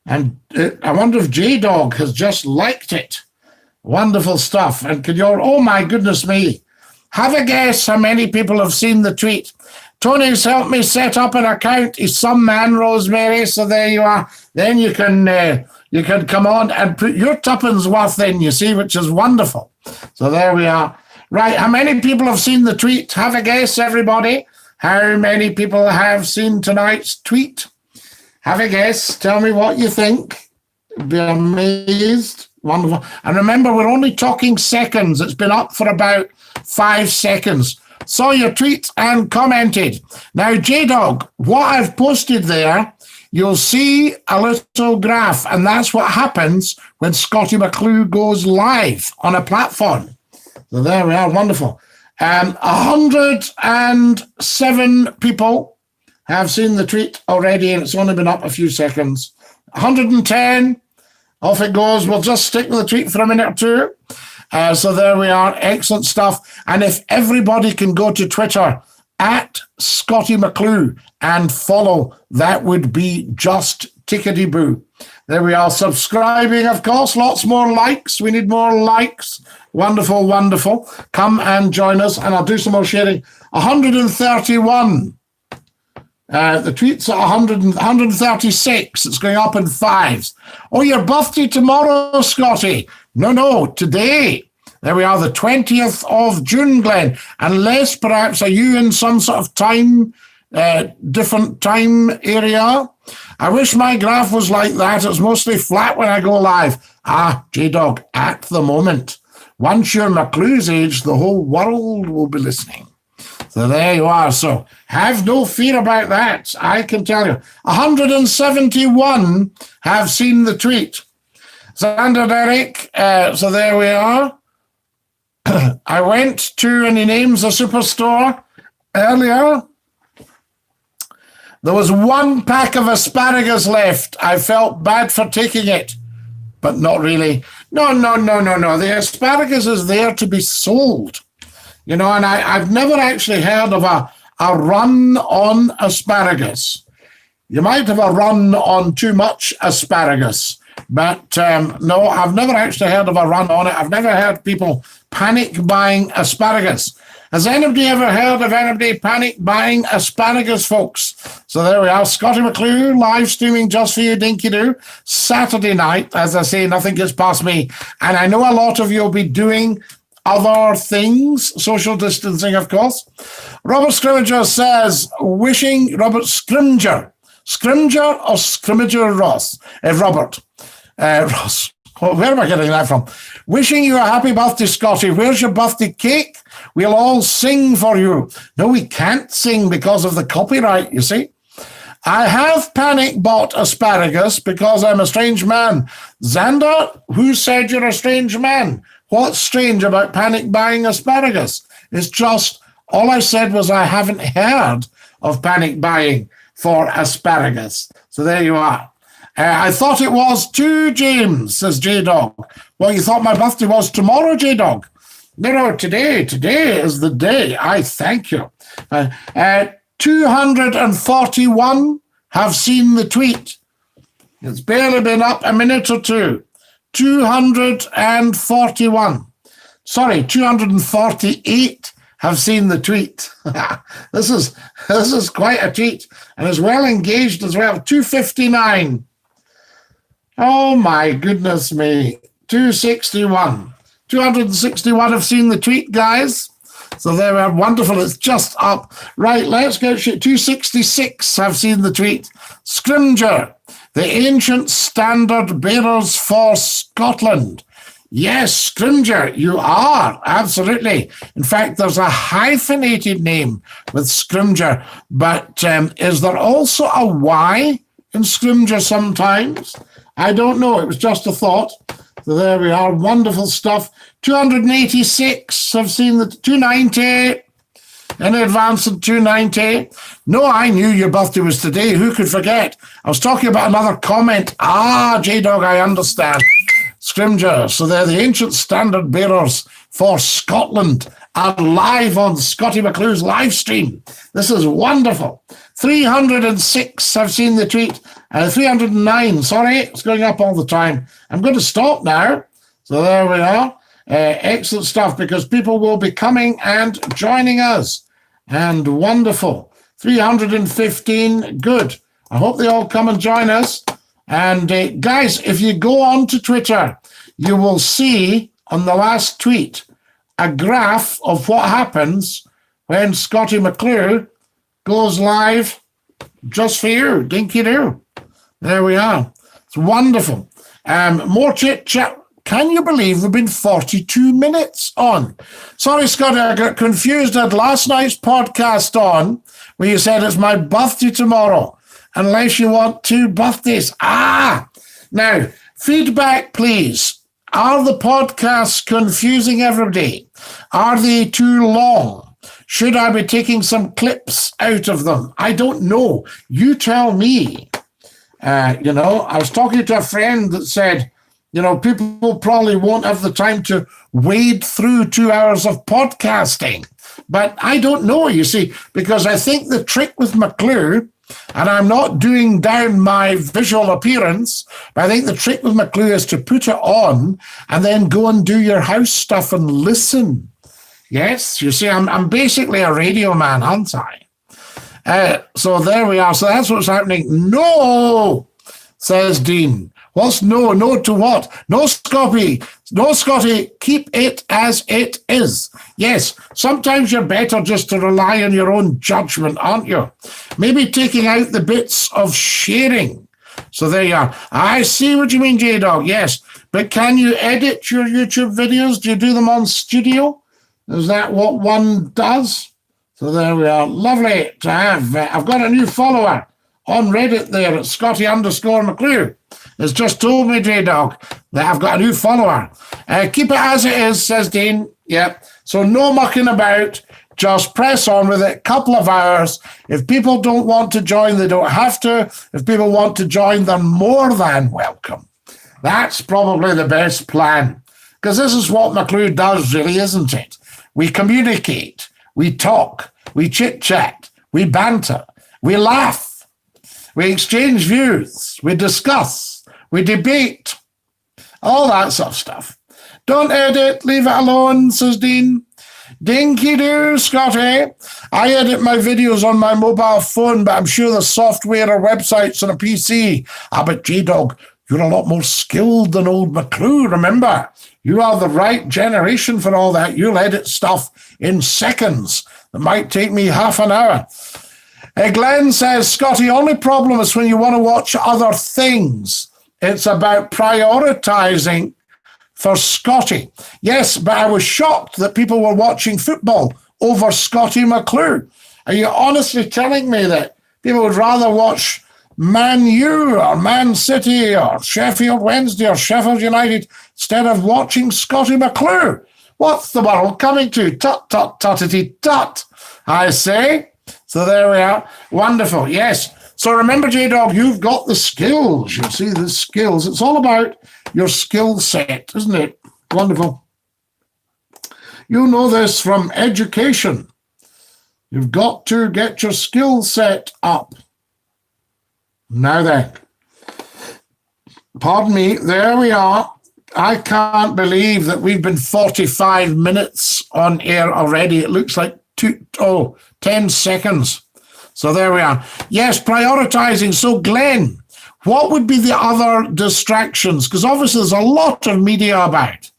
And I wonder if J-Dog has just liked it. Wonderful stuff. And could you all, oh my goodness me, have a guess how many people have seen the tweet. Tony's helped me set up an account. He's some man, Rosemary. So there you are. Then you can come on and put your tuppence worth in, you see, which is wonderful. So there we are. Right, how many people have seen the tweet? Have a guess, everybody. How many people have seen tonight's tweet? Have a guess. Tell me what you think. Be amazed. Wonderful. And remember, we're only talking seconds. It's been up for about 5 seconds. Saw your tweet and commented. Now, J-Dog, what I've posted there, you'll see a little graph, and that's what happens when Scottie McClue goes live on a platform. So there we are, wonderful. 107 people have seen the tweet already, and it's only been up a few seconds. 110, off it goes. We'll just stick with the tweet for a minute or two. So there we are, excellent stuff. And if everybody can go to Twitter at Scottie McClue and follow, that would be just tickety-boo. There we are, subscribing, of course, lots more likes. We need more likes. Wonderful, wonderful. Come and join us, and I'll do some more sharing. 131. The tweet's at 136. It's going up in 5s. Oh, your birthday tomorrow, Scottie. No, today. There we are, the 20th of June, Glenn. Unless perhaps are you in some sort of time, different time area? I wish my graph was like that. It's mostly flat when I go live. Ah, J-Dog, at the moment. Once you're McClue's age, the whole world will be listening. So there you are. So have no fear about that. I can tell you. 171 have seen the tweet. Xander Derek, so there we are. I went to, and he names a superstore earlier. There was 1 pack of asparagus left. I felt bad for taking it, but not really. No. The asparagus is there to be sold. You know, and I've never actually heard of a run on asparagus. You might have a run on too much asparagus, but no, I've never actually heard of a run on it. I've never heard people panic buying asparagus. Has anybody ever heard of anybody panic buying asparagus, folks? So there we are, Scottie McClue, live streaming just for you, Dinky Doo. Saturday night, as I say, nothing gets past me. And I know a lot of you will be doing other things, social distancing, of course. Robert Scrimmager says, wishing, Robert Scrimger or Scrimmager Ross? Robert Ross. Where am I getting that from? Wishing you a happy birthday, Scottie. Where's your birthday cake? We'll all sing for you. No, we can't sing because of the copyright, you see. I have panic bought asparagus because I'm a strange man. Xander, who said you're a strange man? What's strange about panic buying asparagus? It's just, all I said was I haven't heard of panic buying for asparagus. So there you are. I thought it was too, James, says J-Dog. Well, you thought my birthday was tomorrow, J-Dog? No, today. Today is the day. I thank you. 241 have seen the tweet. It's barely been up a minute or two. 241. Sorry, 248 have seen the tweet. This is quite a tweet, and is well engaged as well. 259. Oh my goodness me. 261. 261 have seen the tweet, guys. So they were wonderful. It's just up. Right, let's go. 266 have seen the tweet. Scrimger, the ancient standard bearers for Scotland. Yes, Scrimger, you are. Absolutely. In fact, there's a hyphenated name with Scrimger, but is there also a Y in Scrimger sometimes? I don't know. It was just a thought. So there we are. Wonderful stuff. 286 have seen the 290 in advance of 290. No, I knew your birthday was today. Who could forget? I was talking about another comment. J-Dog, I understand. Scrimger. So they're the ancient standard bearers for Scotland and live on Scottie McClue's live stream. This is wonderful. 306 have seen the tweet. 309, sorry, it's going up all the time. I'm going to stop now. So there we are. Excellent stuff, because people will be coming and joining us. And wonderful. 315, good. I hope they all come and join us. And guys, if you go on to Twitter, you will see on the last tweet a graph of what happens when Scottie McClue goes live just for you. Dinky-doo. There we are. It's wonderful. More chit-chat. Can you believe we've been 42 minutes on? Sorry, Scottie, I got confused. I had last night's podcast on where you said it's my birthday tomorrow, unless you want 2 birthdays. Now, feedback, please. Are the podcasts confusing everybody? Are they too long? Should I be taking some clips out of them? I don't know. You tell me. I was talking to a friend that said, people probably won't have the time to wade through 2 hours of podcasting. But I don't know, you see, because I think the trick with McClue, and I'm not doing down my visual appearance, but I think the trick with McClue is to put it on and then go and do your house stuff and listen. Yes, you see, I'm basically a radio man, aren't I? So there we are. So that's what's happening. No, says Dean. What's no? No to what? No, Scottie. No, Scottie. Keep it as it is. Yes, sometimes you're better just to rely on your own judgment, aren't you? Maybe taking out the bits of sharing. So there you are. I see what you mean, J-Dog. Yes, but can you edit your YouTube videos? Do you do them on Studio? Is that what one does? So there we are. Lovely to have. I've got a new follower on Reddit there at Scottie_McClue. It's just told me, J-Dog, that I've got a new follower. Keep it as it is, says Dean. Yep. So no mucking about. Just press on with it. Couple of hours. If people don't want to join, they don't have to. If people want to join, they're more than welcome. That's probably the best plan. Because this is what McClue does, really, isn't it? We communicate, we talk, we chit-chat, we banter, we laugh, we exchange views, we discuss, we debate, all that sort of stuff. Don't edit, leave it alone, says Dean. Dinky-doo, Scottie. I edit my videos on my mobile phone, but I'm sure there's software or websites on a PC. But J-Dog, you're a lot more skilled than old McClue, remember? You are the right generation for all that. You'll edit stuff in seconds. It might take me half an hour. Glenn says, Scottie, only problem is when you want to watch other things. It's about prioritizing for Scottie. Yes, but I was shocked that people were watching football over Scottie McClue. Are you honestly telling me that People would rather watch Man U or Man City or Sheffield Wednesday or Sheffield United instead of watching Scottie McClue. What's the world coming to? Tut, tut, tutity, tut, I say. So there we are. Wonderful. Yes. So remember, J-Dog, you've got the skills. You see the skills. It's all about your skill set, isn't it? Wonderful. You know this from education. You've got to get your skill set up. Now then, pardon me, there we are. I can't believe that we've been 45 minutes on air already. It looks like 10 seconds. So there we are. Yes, prioritizing. So Glenn, what would be the other distractions? Because obviously there's a lot of media about.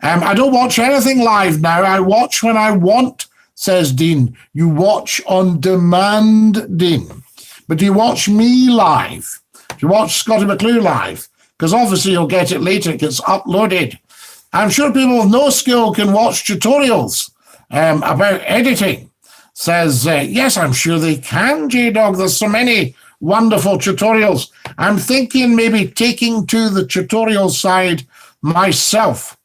I don't watch anything live now. I watch when I want, says Dean. You watch on demand, Dean. But do you watch me live? Do you watch Scottie McClue live? Because obviously you'll get it later. It gets uploaded. I'm sure people with no skill can watch tutorials about editing. Says, yes, I'm sure they can, J-Dog. There's so many wonderful tutorials. I'm thinking maybe taking to the tutorial side myself.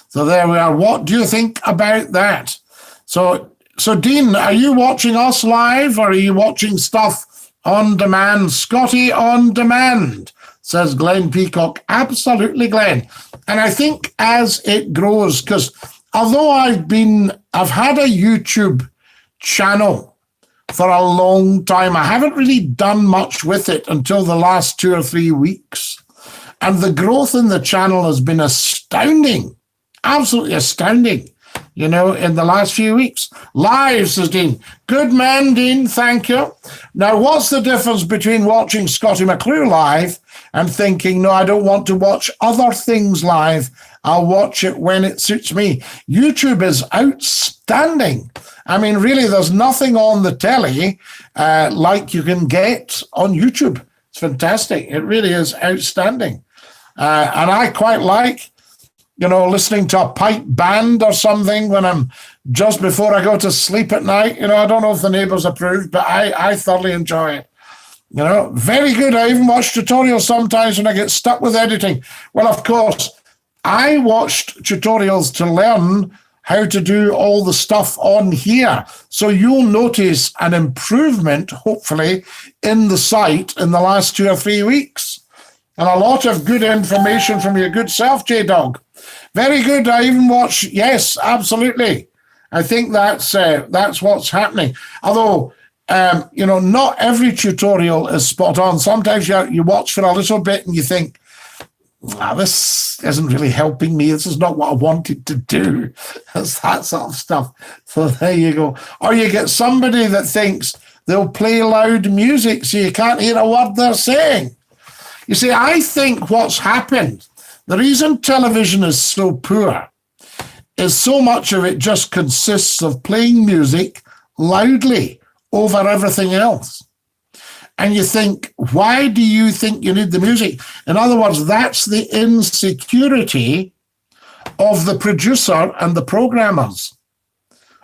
So there we are. What do you think about that? So Dean, are you watching us live or are you watching stuff on demand? Scottie on demand, says Glenn Peacock. Absolutely, Glenn. And I think as it grows, because although I've had a YouTube channel for a long time, I haven't really done much with it until the last 2 or 3 weeks. And the growth in the channel has been astounding, absolutely astounding, in the last few weeks. Live, says Dean. Good man, Dean, thank you. Now, what's the difference between watching Scottie McClue live and thinking, no, I don't want to watch other things live. I'll watch it when it suits me. YouTube is outstanding. I mean, really, there's nothing on the telly like you can get on YouTube. It's fantastic. It really is outstanding. And I quite like, listening to a pipe band or something when I'm just before I go to sleep at night. I don't know if the neighbors approve, but I thoroughly enjoy it. Very good. I even watch tutorials sometimes when I get stuck with editing. Well, of course, I watched tutorials to learn how to do all the stuff on here. So you'll notice an improvement, hopefully, in the site in the last 2 or 3 weeks. And a lot of good information from your good self, J-Dog. Very good. I even watch, yes, absolutely. I think that's what's happening. Although, not every tutorial is spot on. Sometimes you watch for a little bit and you think, this isn't really helping me. This is not what I wanted to do. It's that sort of stuff. So there you go. Or you get somebody that thinks they'll play loud music so you can't hear a word they're saying. You see, I think what's happened, the reason television is so poor is so much of it just consists of playing music loudly over everything else. And you think, why do you think you need the music? In other words, that's the insecurity of the producer and the programmers.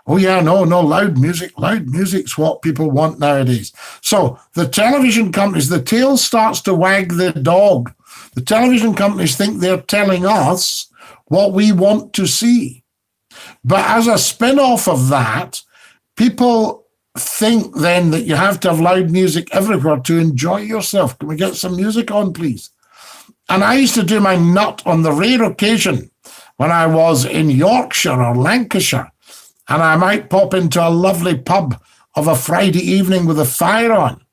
Oh, yeah, no, loud music. Loud music's what people want nowadays. So the television companies, the tail starts to wag the dog. The television companies think they're telling us what we want to see. But as a spin-off of that, people think then that you have to have loud music everywhere to enjoy yourself. Can we get some music on, please? And I used to do my nut on the rare occasion when I was in Yorkshire or Lancashire, and I might pop into a lovely pub of a Friday evening with a fire on,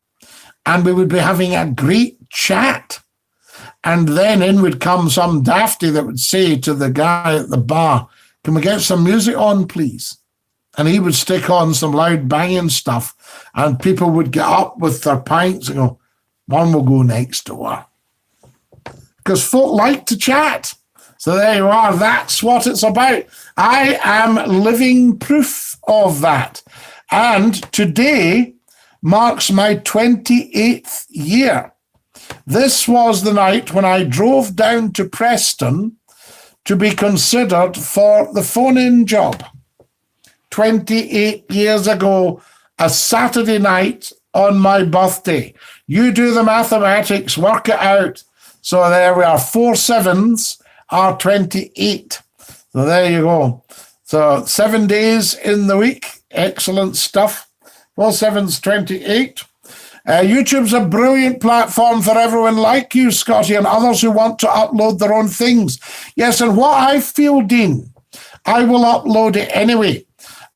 and we would be having a great chat. And then in would come some dafty that would say to the guy at the bar, can we get some music on, please? And he would stick on some loud banging stuff, and people would get up with their pints and go, one will go next door. Because folk like to chat. So there you are. That's what it's about. I am living proof of that. And today marks my 28th year. This was the night when I drove down to Preston to be considered for the phone-in job. 28 years ago, a Saturday night on my birthday. You do the mathematics, work it out. So there we are. 4 7s are 28. So there you go. So 7 days in the week. Excellent stuff. 4 7s, 28. YouTube's a brilliant platform for everyone like you, Scottie, and others who want to upload their own things. Yes, and what I feel, Dean, I will upload it anyway.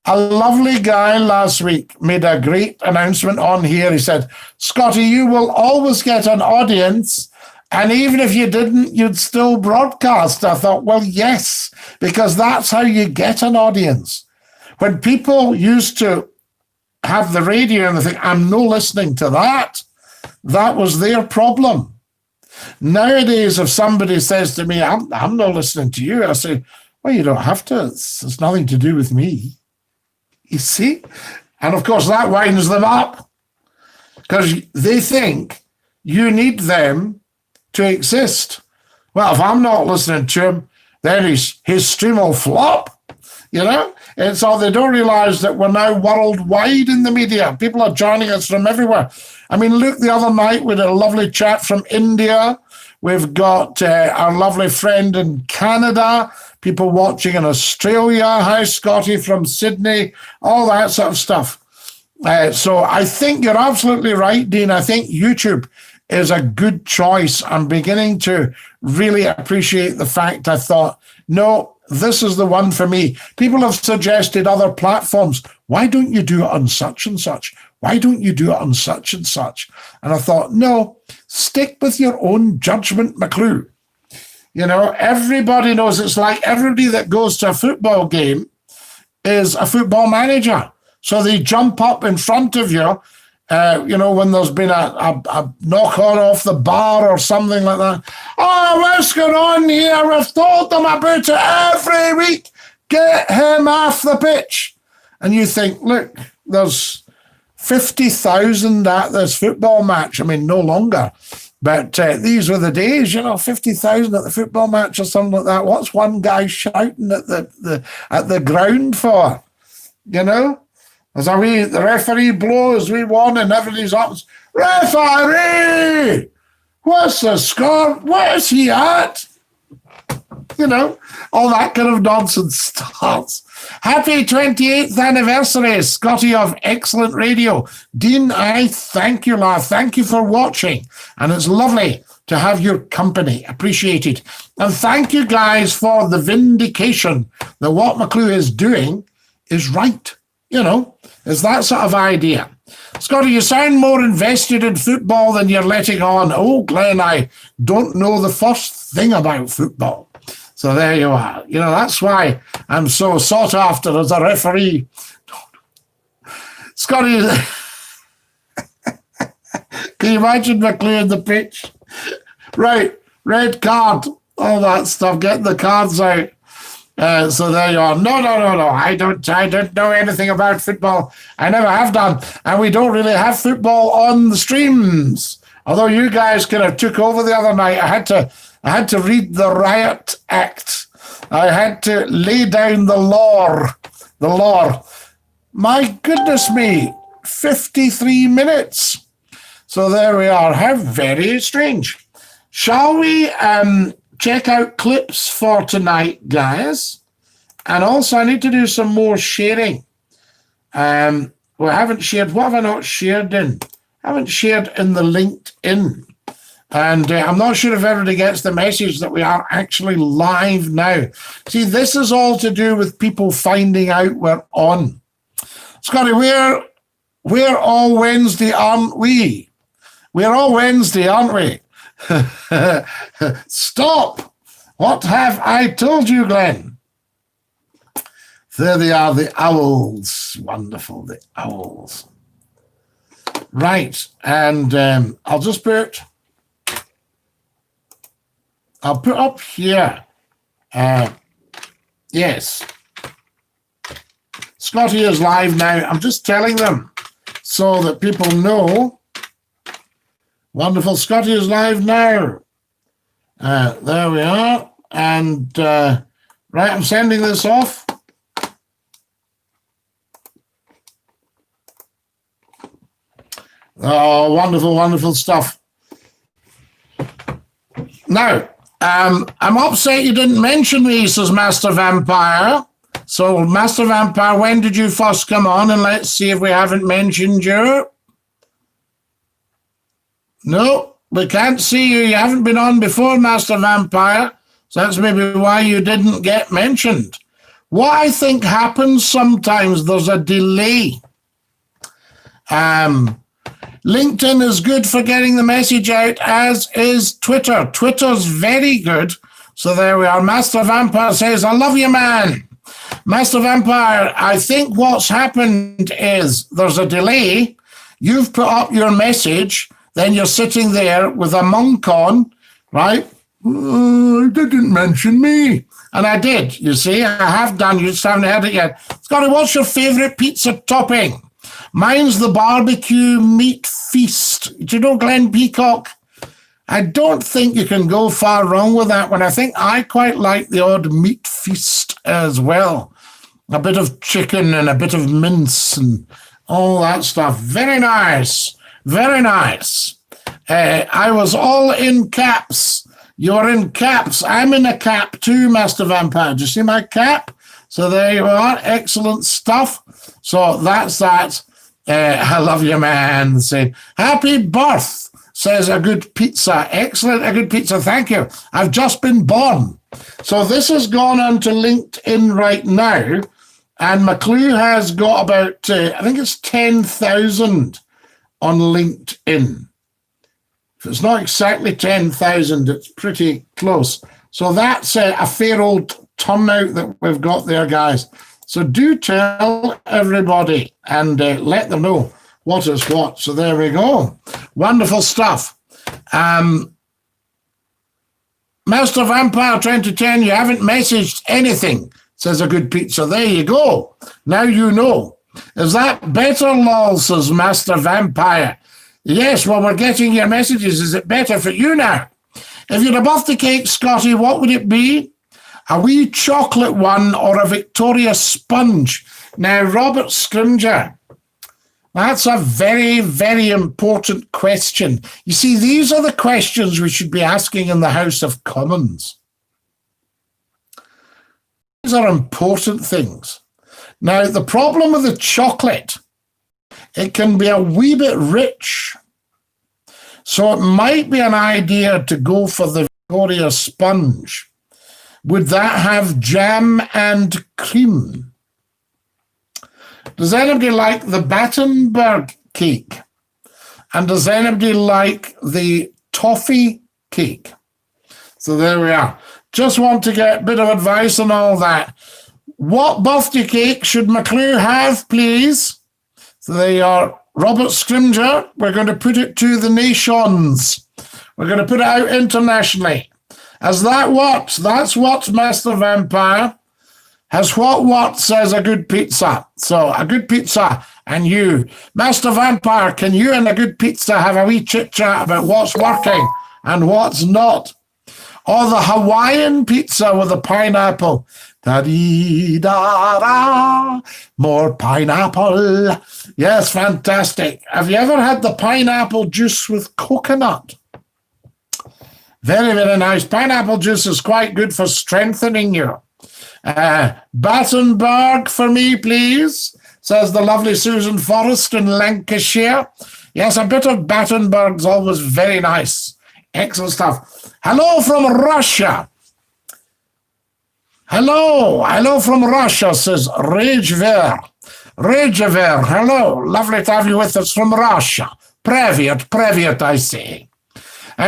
A lovely guy last week made a great announcement on here. He said, Scottie, you will always get an audience, and even if you didn't, you'd still broadcast. I thought, well, yes, because that's how you get an audience. When people used to have the radio and they think, I'm no listening to that, that was their problem. Nowadays, if somebody says to me, I'm not listening to you, I say, well, you don't have to. It's nothing to do with me. You see? And of course, that winds them up because they think you need them to exist. Well, if I'm not listening to him, then his stream will flop, you know? And so they don't realize that we're now worldwide in the media. People are joining us from everywhere. I mean, look, the other night we had a lovely chat from India. We've got our lovely friend in Canada, people watching in Australia. Hi, Scottie from Sydney, all that sort of stuff. So I think you're absolutely right, Dean. I think YouTube is a good choice. I'm beginning to really appreciate the fact I thought, no, this is the one for me. People have suggested other platforms. Why don't you do it on such and such? Why don't you do it on such and such? And I thought, no, stick with your own judgment, McClue. You know, everybody knows it's like everybody that goes to a football game is a football manager. So they jump up in front of you, you know, when there's been a knock on off the bar or something like that. Oh, what's going on here? We've told them about it every week. Get him off the pitch. And you think, look, there's 50,000 at this football match. I mean, no longer. But these were the days, you know, 50,000 at the football match or something like that. What's one guy shouting at the ground for? You know? As the referee blows, we won, and everybody's up. Referee! What's the score? What is he at? You know, all that kind of nonsense starts. Happy 28th anniversary, Scottie of Excellent Radio. Dean, I thank you, lad. Thank you for watching. And it's lovely to have your company. Appreciated. And thank you guys for the vindication that what McClue is doing is right. You know, it's that sort of idea. Scottie, you sound more invested in football than you're letting on. Oh, Glenn, I don't know the first thing about football. So there you are. You know, that's why I'm so sought after as a referee. Scottie, can you imagine McClue in the pitch? Right, red card, all that stuff, getting the cards out. So there you are. No. I don't know anything about football. I never have done. And we don't really have football on the streams. Although you guys kind of took over the other night. I had to read the Riot Act. I had to lay down the law. My goodness me, 53 minutes. So there we are. How very strange. Shall we check out clips for tonight, guys? And also, I need to do some more sharing. We haven't shared. What have I not shared in? I haven't shared in the LinkedIn. And I'm not sure if everybody gets the message that we are actually live now. See, this is all to do with people finding out we're on. Scottie, we're all Wednesday, aren't we? We're all Wednesday, aren't we? Stop! What have I told you, Glenn? There they are, the owls. Wonderful, the owls. Right, and I'll put up here. Yes. Scottie is live now. I'm just telling them so that people know. Wonderful. Scottie is live now. There we are. And right, I'm sending this off. Oh, wonderful, wonderful stuff. Now, I'm upset you didn't mention me, says Master Vampire. So, Master Vampire, when did you first come on? And let's see if we haven't mentioned you. No, we can't see you. You haven't been on before, Master Vampire. So that's maybe why you didn't get mentioned. What I think happens sometimes, there's a delay. LinkedIn is good for getting the message out, as is Twitter. Twitter's very good. So there we are. Master Vampire says, I love you, man. Master Vampire, I think what's happened is there's a delay. You've put up your message, then you're sitting there with a monk on, right? Didn't mention me. And I did, you see. I have done. You just haven't heard it yet. Scottie, what's your favourite pizza topping? Mine's the barbecue meat feast. Do you know Glenn Peacock? I don't think you can go far wrong with that one. I think I quite like the odd meat feast as well. A bit of chicken and a bit of mince and all that stuff. Very nice. Very nice. I was all in caps. You're in caps. I'm in a cap too, Master Vampire. Do you see my cap? So there you are. Excellent stuff. So that's that. I love you, man. Say, happy birth, says a good pizza. Excellent, a good pizza. Thank you. I've just been born. So this has gone onto LinkedIn right now. And McClue has got about, I think it's 10,000 on LinkedIn. If it's not exactly 10,000, it's pretty close. So that's a fair old turnout that we've got there, guys. So do tell everybody and let them know what is what. So there we go. Wonderful stuff. Master Vampire 2010, you haven't messaged anything, says a good pizza. There you go. Now you know. Is that better, lol, says Master Vampire. Yes, well, we're getting your messages. Is it better for you now? If you're a birthday cake, Scottie, what would it be? A wee chocolate one or a Victoria sponge? Now, Robert Scrimger, that's a very, very important question. You see, these are the questions we should be asking in the House of Commons. These are important things. Now, the problem with the chocolate, it can be a wee bit rich. So it might be an idea to go for the Victoria sponge. Would that have jam and cream? Does anybody like the Battenberg cake? And does anybody like the toffee cake? So there we are. Just want to get a bit of advice on all that. What birthday cake should McClue have, please? So there you are. Robert Scrimger, we're going to put it to the nations. We're going to put it out internationally. Has that what? That's what, Master Vampire. Has what says a good pizza. So a good pizza and you. Master Vampire, can you and a good pizza have a wee chit-chat about what's working and what's not? Or the Hawaiian pizza with the pineapple. Da-dee-da-da, more pineapple. Yes, fantastic. Have you ever had the pineapple juice with coconut? Very, very nice. Pineapple juice is quite good for strengthening you. Battenberg for me, please, says the lovely Susan Forrest in Lancashire. Yes, a bit of Battenberg's always very nice. Excellent stuff. Hello from Russia. Hello from Russia, says Ragever. Ragever, hello. Lovely to have you with us from Russia. Привет, I say.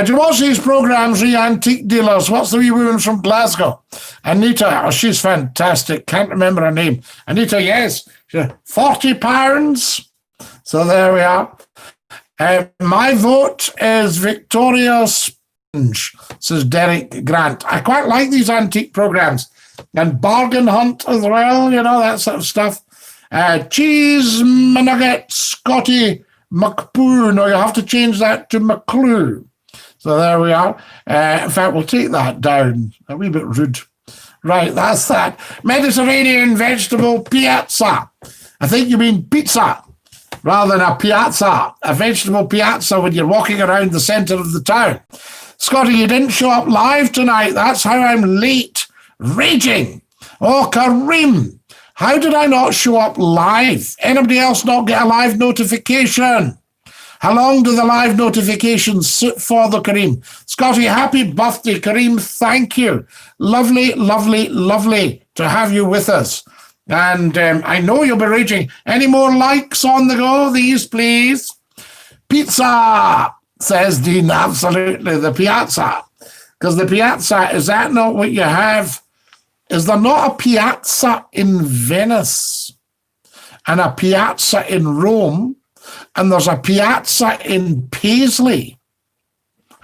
Do you watch these programs, the antique dealers? What's the wee woman from Glasgow? Anita, oh, she's fantastic. Can't remember her name. Anita, yes. £40. So there we are. My vote is Victoria Sponge, says Derek Grant. I quite like these antique programs. And Bargain Hunt as well, you know, that sort of stuff. Cheese Nugget Scottie McClue. No, you have to change that to McClue. So there we are. In fact, we'll take that down. A wee bit rude. Right, that's that. Mediterranean vegetable pizza. I think you mean pizza. rather than a piazza, a vegetable piazza when you're walking around the centre of the town. Scottie, you didn't show up live tonight. That's how I'm late. Raging. Oh, Kareem, how did I not show up live? Anybody else not get a live notification? How long do the live notifications sit for, the Kareem? Scottie, happy birthday, Kareem. Thank you. Lovely, lovely, lovely to have you with us. And I know you'll be raging. Any more likes on the go? These, please. Pizza, says Dean. Absolutely, the piazza. Because the piazza, is that not what you have? Is there not a piazza in Venice and a piazza in Rome? And there's a piazza in Paisley.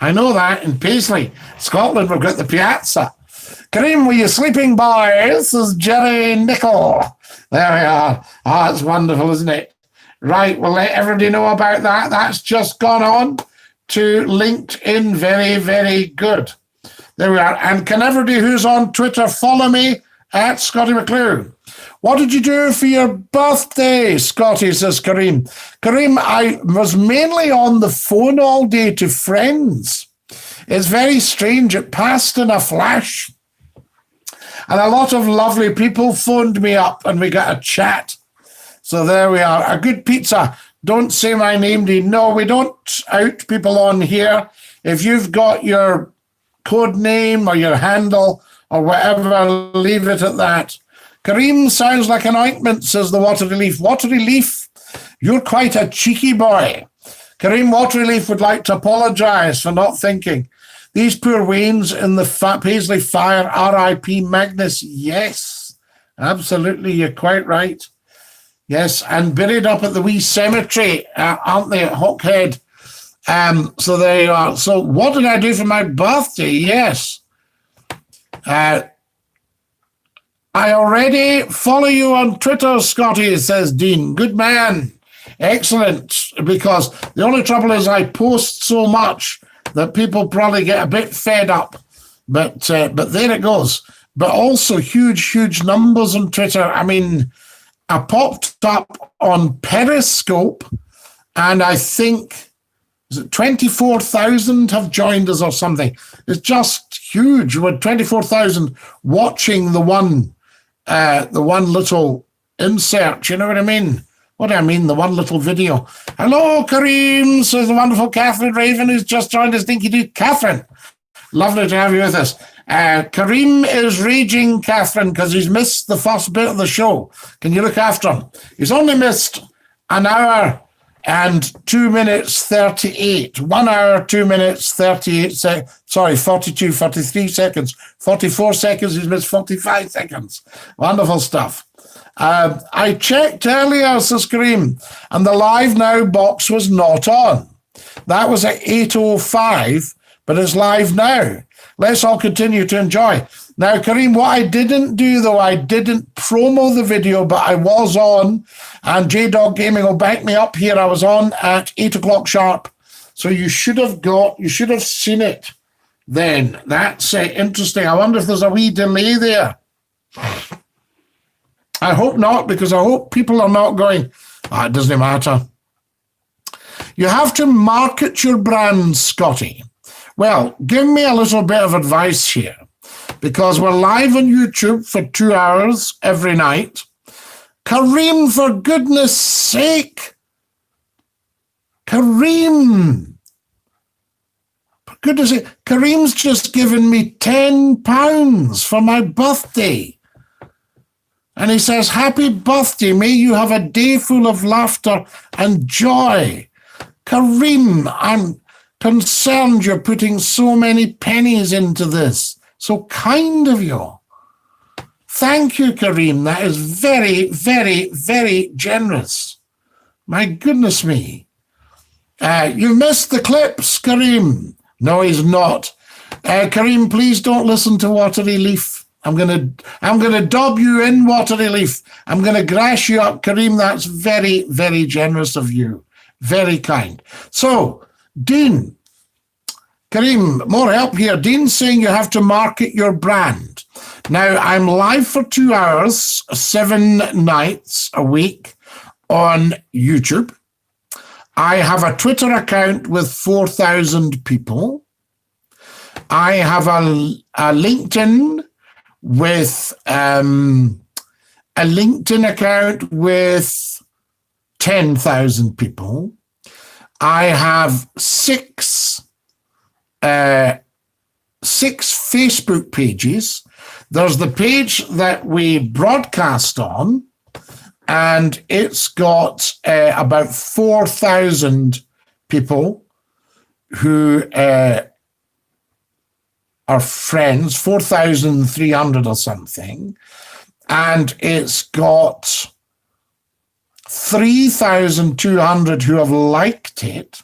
I know that, in Paisley, Scotland, we've got the piazza. Kareem, were you sleeping, boys? Says Jerry Nicol. There we are. Oh, it's wonderful, isn't it? Right, we'll let everybody know about that. That's just gone on to LinkedIn. Very, very good. There we are. And can everybody who's on Twitter follow me at Scottie McClue? What did you do for your birthday, Scottie, says Kareem. Kareem, I was mainly on the phone all day to friends. It's very strange. It passed in a flash. And a lot of lovely people phoned me up and we got a chat. So there we are. A good pizza. Don't say my name, Dean. No, we don't out people on here. If you've got your code name or your handle or whatever, leave it at that. Kareem sounds like an ointment, says the Watery Leaf. Watery Leaf, you're quite a cheeky boy. Kareem, Watery Leaf would like to apologise for not thinking. These poor Waynes in the Paisley fire, R.I.P. Magnus. Yes, absolutely, you're quite right. Yes, and buried up at the wee cemetery, aren't they, at Hawkhead? So there you are. So what did I do for my birthday? Yes. I already follow you on Twitter, Scottie, says Dean. Good man. Excellent. Because the only trouble is I post so much that people probably get a bit fed up. But there it goes. But also huge numbers on Twitter. I mean, I popped up on Periscope and I think 24,000 have joined us or something. It's just huge. With 24,000 watching the one little insert. You know what I mean? What do I mean? The one little video. Hello, Kareem, says the wonderful Catherine Raven, who's just joined us. Dinky Doo. Catherine, lovely to have you with us. Kareem is raging, Catherine, because he's missed the first bit of the show. Can you look after him? He's only missed an hour and 2 minutes 38. 1 hour, 2 minutes 38 42, 43 seconds. 44 seconds, he's missed 45 seconds. Wonderful stuff. I checked earlier, says Kareem, and the Live Now box was not on. That was at 8:05, but it's live now. Let's all continue to enjoy. Now, Kareem, what I didn't do, though, I didn't promo the video, but I was on, and J-Dog Gaming will back me up here. I was on at 8 o'clock sharp. So you should have seen it then. That's interesting. I wonder if there's a wee delay there. I hope not, because I hope people are not going, it doesn't matter. You have to market your brand, Scottie. Well, give me a little bit of advice here, because we're live on YouTube for 2 hours every night. Kareem, for goodness sake. Kareem. For goodness sake. Kareem's just given me £10 for my birthday. And he says, happy birthday. May you have a day full of laughter and joy. Kareem, I'm concerned you're putting so many pennies into this. So kind of you. Thank you, Kareem. That is very, very, very generous. My goodness me. You missed the clips, Kareem. No, he's not. Kareem, please don't listen to Watery Leaf. I'm gonna dob you in, Watery Leaf. I'm gonna grass you up, Kareem. That's very, very generous of you. Very kind. So, Dean, Kareem, more help here. Dean's saying you have to market your brand. Now, I'm live for 2 hours, 7 nights a week on YouTube. I have a Twitter account with 4,000 people. I have a LinkedIn with a LinkedIn account with 10,000 people. I have six Facebook pages. There's the page that we broadcast on, and it's got about 4,000 people who are friends, 4,300 or something, and it's got 3,200 who have liked it.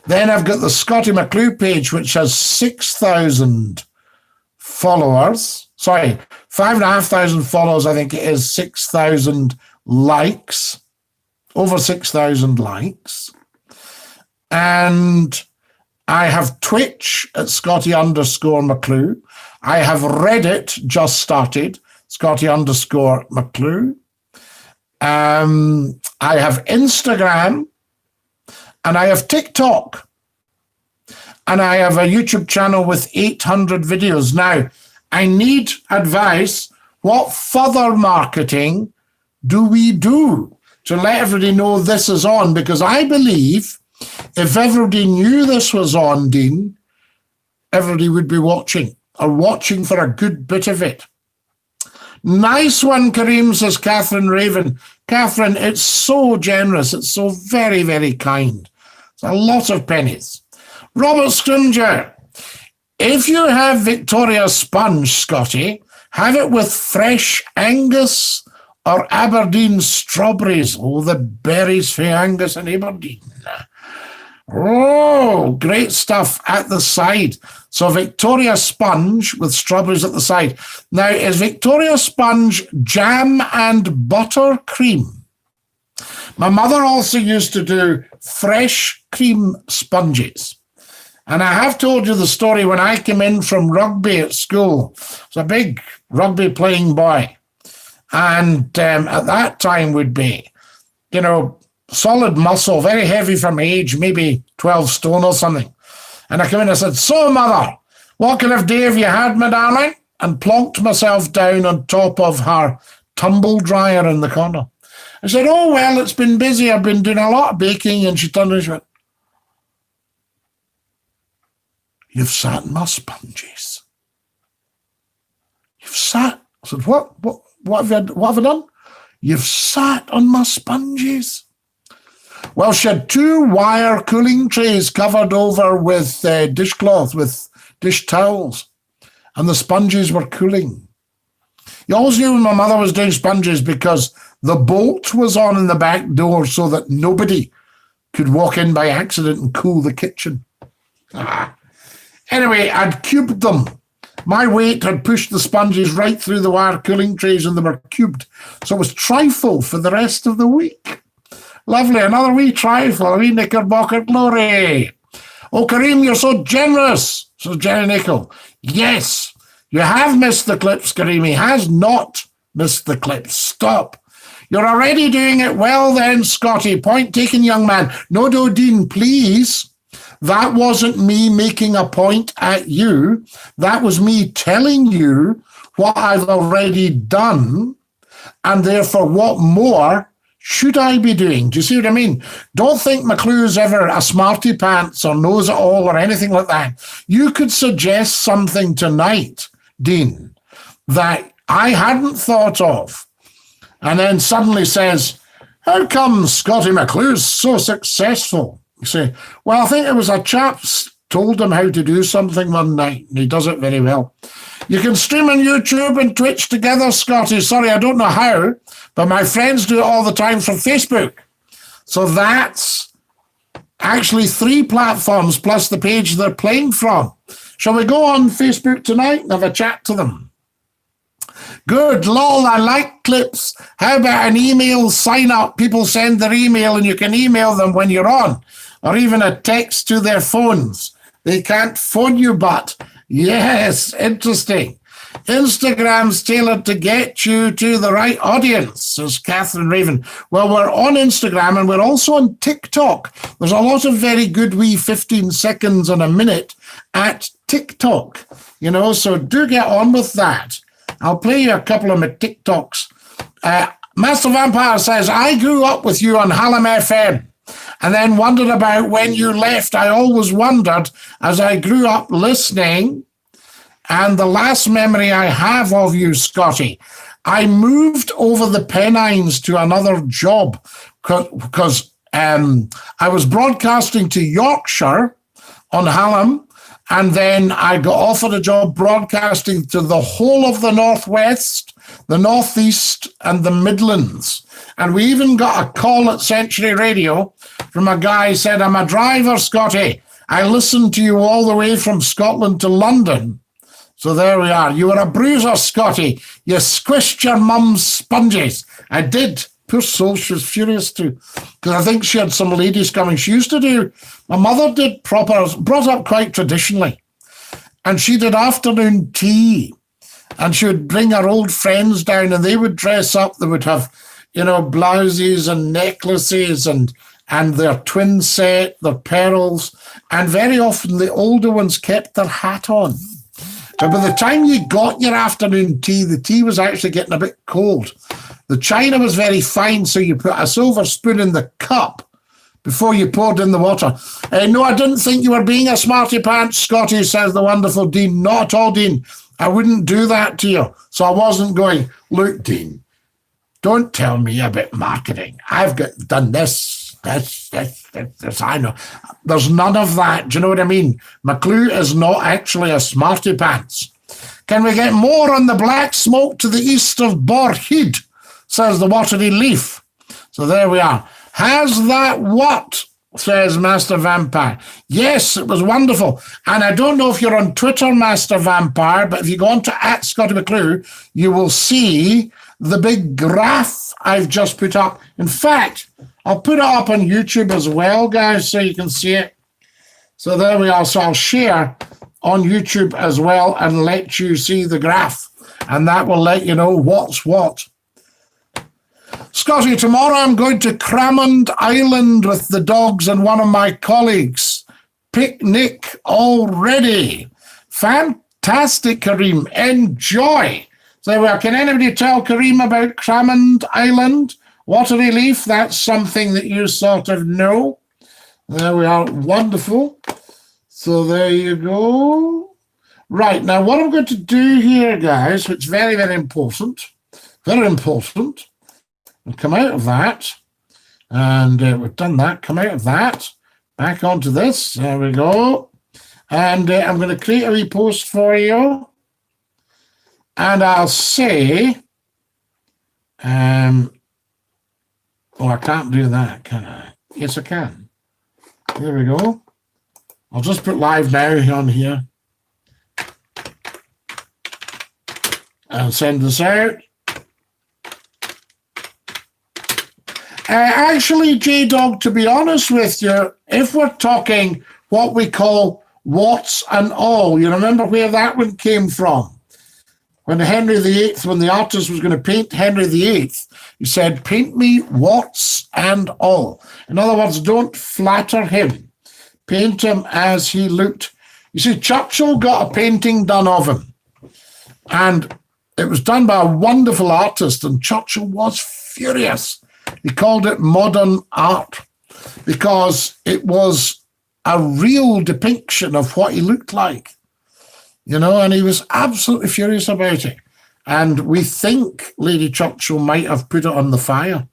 Then I've got the Scottie McClue page, which has 6,000 followers. Sorry, 5,500 followers, I think it is, 6,000 likes, over 6,000 likes. And I have Twitch at Scottie_McClue. I have Reddit, just started, Scottie_McClue. I have Instagram, and I have TikTok, and I have a YouTube channel with 800 videos. Now, I need advice. What further marketing do we do to let everybody know this is on? Because I believe if everybody knew this was on, Dean, everybody would be watching, or watching for a good bit of it. Nice one, Kareem, says Catherine Raven. Catherine, it's so generous. It's so very, very kind. It's a lot of pennies. Robert Scrimger, if you have Victoria Sponge, Scottie, have it with fresh Angus or Aberdeen strawberries. Oh, the berries for Angus and Aberdeen. Oh, great stuff at the side. So Victoria Sponge with strawberries at the side. Now, is Victoria Sponge jam and butter cream? My mother also used to do fresh cream sponges. And I have told you the story when I came in from rugby at school. I was a big rugby playing boy. And at that time would be, solid muscle, very heavy from age, maybe 12 stone or something. And I came in and I said, "So, Mother, what kind of day have you had, my darling?" And plonked myself down on top of her tumble dryer in the corner. I said, "Oh, well, it's been busy. I've been doing a lot of baking." And she turned and she went, "You've sat on my sponges. You've sat." I said, What have I done? "You've sat on my sponges." Well, she had 2 wire cooling trays covered over with dishcloth, with dish towels, and the sponges were cooling. You always knew when my mother was doing sponges because the bolt was on in the back door so that nobody could walk in by accident and cool the kitchen. Anyway, I'd cubed them. My weight had pushed the sponges right through the wire cooling trays and they were cubed. So it was trifle for the rest of the week. Lovely, another wee trifle, a wee knickerbocker glory. "Oh, Kareem, you're so generous," says Jenny Nicol. Yes, you have missed the clips, Kareem. He has not missed the clips. Stop. You're already doing it well then, Scottie. Point taken, young man. No, Dean, please. That wasn't me making a point at you. That was me telling you what I've already done, and therefore what more should I be doing? Do you see what I mean? Don't think McClue's ever a smarty pants or knows it all or anything like that. You could suggest something tonight, Dean, that I hadn't thought of, and then suddenly says, "How come Scottie McClue's so successful?" You say, "Well, I think it was a chap told him how to do something one night, and he does it very well." You can stream on YouTube and Twitch together, Scottie. Sorry, I don't know how, but my friends do it all the time from Facebook. So that's actually 3 platforms plus the page they're playing from. Shall we go on Facebook tonight and have a chat to them? Good, lol, I like clips. How about an email sign up? People send their email and you can email them when you're on, or even a text to their phones. They can't phone you, but yes, interesting. Instagram's tailored to get you to the right audience, says Catherine Raven. Well, we're on Instagram and we're also on TikTok. There's a lot of very good wee 15 seconds and a minute at TikTok, so do get on with that. I'll play you a couple of my TikToks. Master Vampire says, I grew up with you on Hallam FM and then wondered about when you left. I always wondered as I grew up listening. And the last memory I have of you, Scottie, I moved over the Pennines to another job because I was broadcasting to Yorkshire on Hallam, and then I got offered a job broadcasting to the whole of the Northwest, the Northeast, and the Midlands. And we even got a call at Century Radio from a guy who said, I'm a driver, Scottie. I listened to you all the way from Scotland to London. So there we are. You were a bruiser, Scottie. You squished your mum's sponges. I did. Poor soul, she was furious too. Because I think she had some ladies coming. She used to do, my mother did brought up quite traditionally. And she did afternoon tea. And she would bring her old friends down and they would dress up. They would have, blouses and necklaces and their twin set, their pearls. And very often the older ones kept their hat on. But by the time you got your afternoon tea, the tea was actually getting a bit cold. The china was very fine, so you put a silver spoon in the cup before you poured in the water. No, I didn't think you were being a smarty pants, Scottie, says the wonderful Dean. Not at all, Dean. I wouldn't do that to you. So I wasn't going, look, Dean, don't tell me about marketing. I've done this. I know. There's none of that. Do you know what I mean? McClue is not actually a smarty pants. Can we get more on the black smoke to the east of Borhead, says the watery leaf. So there we are. Has that what? Says Master Vampire. Yes, it was wonderful. And I don't know if you're on Twitter, Master Vampire, but if you go on to @Scottie McClue, you will see the big graph I've just put up. In fact, I'll put it up on YouTube as well, guys, so you can see it. So there we are. So I'll share on YouTube as well and let you see the graph. And that will let you know what's what. Scottie, tomorrow I'm going to Cramond Island with the dogs and one of my colleagues. Picnic already. Fantastic, Kareem. Enjoy. So there we are. Can anybody tell Kareem about Cramond Island? Watery leaf, that's something that you sort of know. There we are. Wonderful. So there you go. Right, now what I'm going to do here, guys, which is very, very important, we'll come out of that, and we've done that, come out of that, back onto this, there we go, and I'm going to create a repost for you, and I'll say, oh, I can't do that, can I? Yes, I can. There we go. I'll just put live now on here. I'll send this out. Actually, J-Dog, to be honest with you, if we're talking what we call what's and all, you remember where that one came from? When Henry VIII, when the artist was going to paint Henry VIII, he said, paint me what's and all. In other words, don't flatter him. Paint him as he looked. You see, Churchill got a painting done of him. And it was done by a wonderful artist, and Churchill was furious. He called it modern art because it was a real depiction of what he looked like. And he was absolutely furious about it. And we think Lady Churchill might have put it on the fire.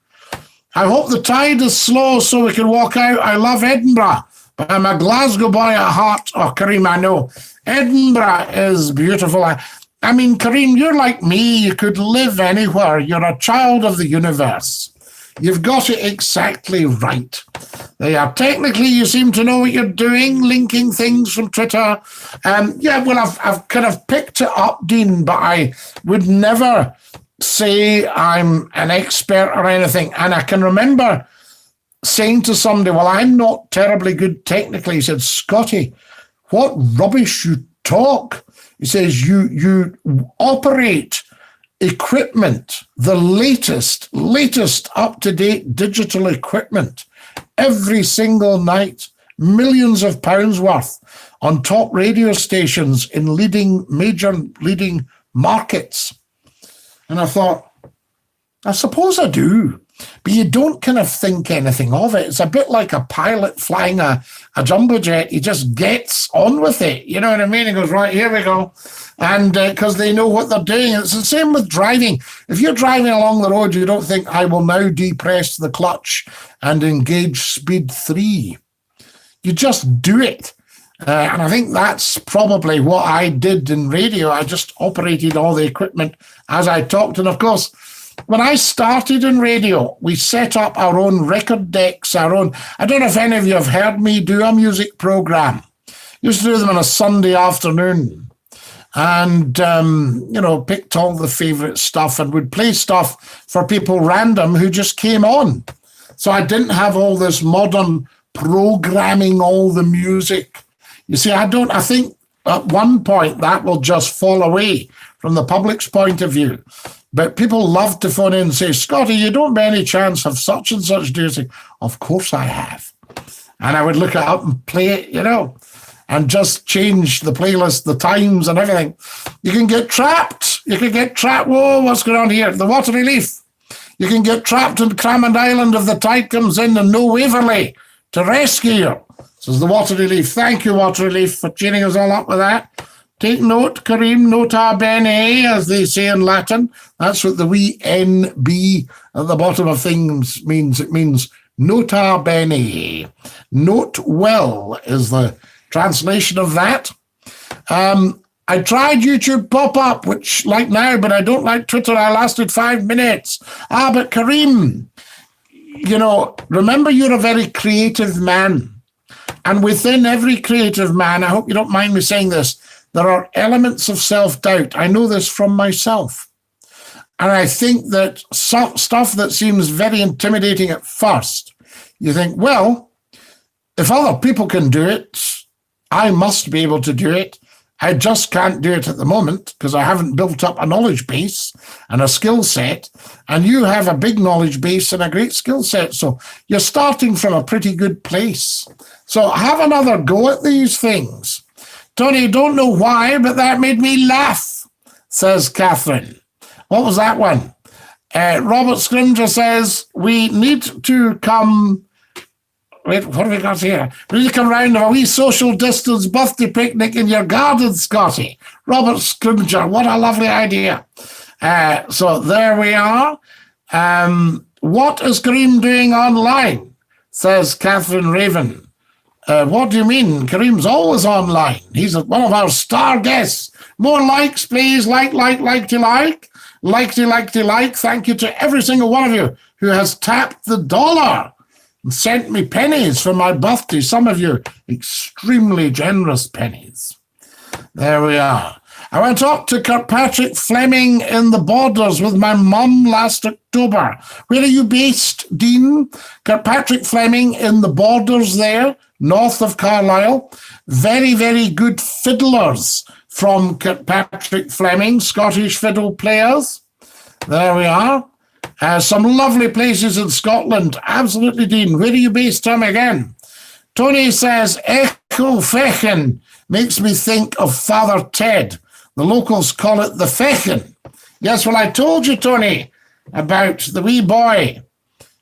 I hope the tide is slow so we can walk out. I love Edinburgh, but I'm a Glasgow boy at heart. Oh, Kareem, I know. Edinburgh is beautiful. I mean, Kareem, you're like me. You could live anywhere. You're a child of the universe. You've got it exactly right. Technically, you seem to know what you're doing, linking things from Twitter. I've kind of picked it up, Dean, but I would never say I'm an expert or anything. And I can remember saying to somebody, well, I'm not terribly good technically. He said, Scottie, what rubbish you talk. He says you operate equipment, the latest up-to-date digital equipment, every single night, millions of pounds worth on top radio stations in major leading markets. And I thought, I suppose I do. But you don't kind of think anything of it. It's a bit like a pilot flying a jumbo jet. He just gets on with it. You know what I mean? He goes, right, here we go. And because they know what they're doing. It's the same with driving. If you're driving along the road, you don't think, I will now depress the clutch and engage speed 3. You just do it. And I think that's probably what I did in radio. I just operated all the equipment as I talked. And of course, when I started in radio, we set up our own record decks, I don't know if any of you have heard me do a music program. Used to do them on a Sunday afternoon and, picked all the favorite stuff and would play stuff for people random who just came on. So I didn't have all this modern programming, all the music. You see, I think at one point that will just fall away from the public's point of view. But people love to phone in and say, Scottie, you don't by any chance have such and such do you? Of course I have. And I would look it up and play it, and just change the playlist, the times and everything. You can get trapped. Whoa, what's going on here? The Water Relief. You can get trapped in Cramond Island if the tide comes in and no Waverley to rescue you. Says the Water Relief. Thank you, Water Relief, for cheering us all up with that. Take note, Kareem, nota bene, as they say in Latin. That's what the wee NB at the bottom of things means. It means nota bene. Note well is the translation of that. I tried YouTube pop-up, which like now, but I don't like Twitter. I lasted 5 minutes. But Kareem, remember you're a very creative man. And within every creative man, I hope you don't mind me saying this, there are elements of self-doubt. I know this from myself. And I think that stuff that seems very intimidating at first, you think, well, if other people can do it, I must be able to do it. I just can't do it at the moment because I haven't built up a knowledge base and a skill set. And you have a big knowledge base and a great skill set. So you're starting from a pretty good place. So have another go at these things. Tony, don't know why, but that made me laugh, says Catherine. What was that one? Robert Scrimger says, we need to come... Wait, what have we got here? We need to come round a wee social distance birthday picnic in your garden, Scottie. Robert Scrimger, what a lovely idea. So there we are. What is Kareem doing online? Says Catherine Raven. What do you mean? Kareem's always online. He's one of our star guests. More likes, please. Like. Like. Thank you to every single one of you who has tapped the dollar and sent me pennies for my birthday. Some of you extremely generous pennies. There we are. I went up to Kirkpatrick Fleming in the Borders with my mum last October. Where are you based, Dean? Kirkpatrick Fleming in the Borders there, north of Carlisle. Very, very good fiddlers from Kirkpatrick Fleming, Scottish fiddle players. There we are. Some lovely places in Scotland. Absolutely, Dean. Where are you based, Tom, again? Tony says, Echo Fechin makes me think of Father Ted. The locals call it the Fechin. Yes, well, I told you, Tony, about the wee boy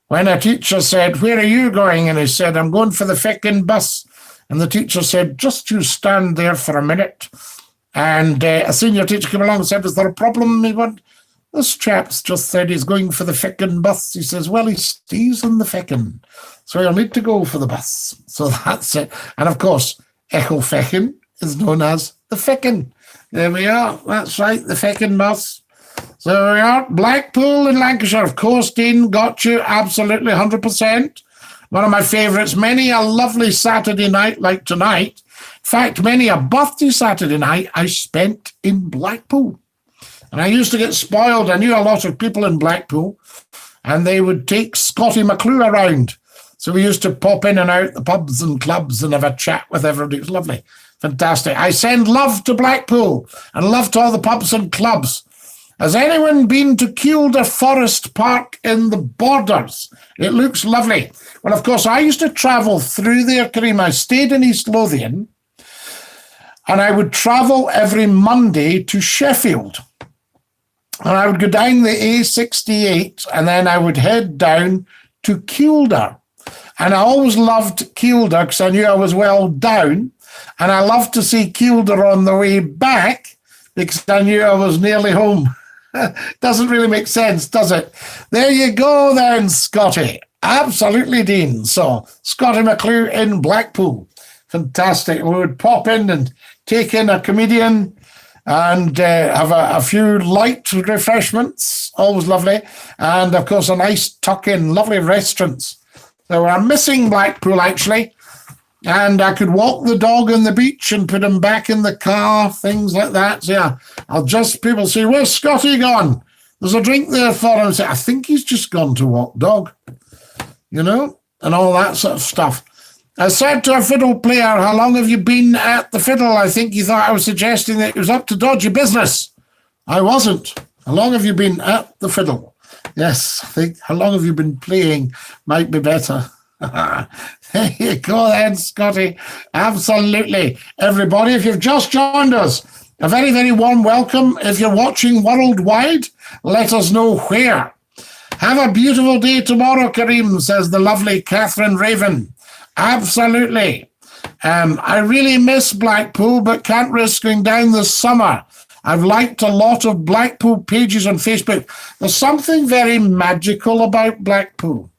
when a teacher said, where are you going? And he said, I'm going for the Fechin bus. And the teacher said, just you stand there for a minute. And a senior teacher came along and said, is there a problem? He went, this chap's just said he's going for the Fechin bus. He says, well, he stays in the Fechin, so he'll need to go for the bus. So that's it. And of course, Echo Fechin is known as the Fechin. There we are. That's right, the Fechin bus. So there we are. Blackpool in Lancashire. Of course, Dean, got you. Absolutely, 100%. One of my favourites. Many a lovely Saturday night like tonight. In fact, many a birthday Saturday night I spent in Blackpool. And I used to get spoiled. I knew a lot of people in Blackpool, and they would take SCOTTIE McCLUE around. So we used to pop in and out the pubs and clubs and have a chat with everybody. It was lovely. Fantastic. I send love to Blackpool and love to all the pubs and clubs. Has anyone been to Kielder Forest Park in the Borders? It looks lovely. Well, of course, I used to travel through there, Kareem. I stayed in East Lothian, and I would travel every Monday to Sheffield. And I would go down the A68, and then I would head down to Kielder. And I always loved Kielder because I knew I was well down. And I loved to see Kielder on the way back because I knew I was nearly home. Doesn't really make sense, does it? There you go then, Scottie. Absolutely, Dean. So, Scottie McClue in Blackpool. Fantastic. We would pop in and take in a comedian and have a few light refreshments. Always lovely. And, of course, a nice tuck-in, lovely restaurants. So we're missing Blackpool, actually. And I could walk the dog on the beach and put him back in the car, things like that. So, yeah, people say, where's Scottie gone? There's a drink there for him. I say, I think he's just gone to walk dog, and all that sort of stuff. I said to a fiddle player, how long have you been at the fiddle? I think he thought I was suggesting that it was up to dodgy business. I wasn't. How long have you been at the fiddle? Yes, I think how long have you been playing might be better. There you go then, Scottie. Absolutely. Everybody, if you've just joined us, a very, very warm welcome. If you're watching worldwide, let us know where. Have a beautiful day tomorrow, Kareem, says the lovely Catherine Raven. Absolutely. I really miss Blackpool, but can't risk going down this summer. I've liked a lot of Blackpool pages on Facebook. There's something very magical about Blackpool.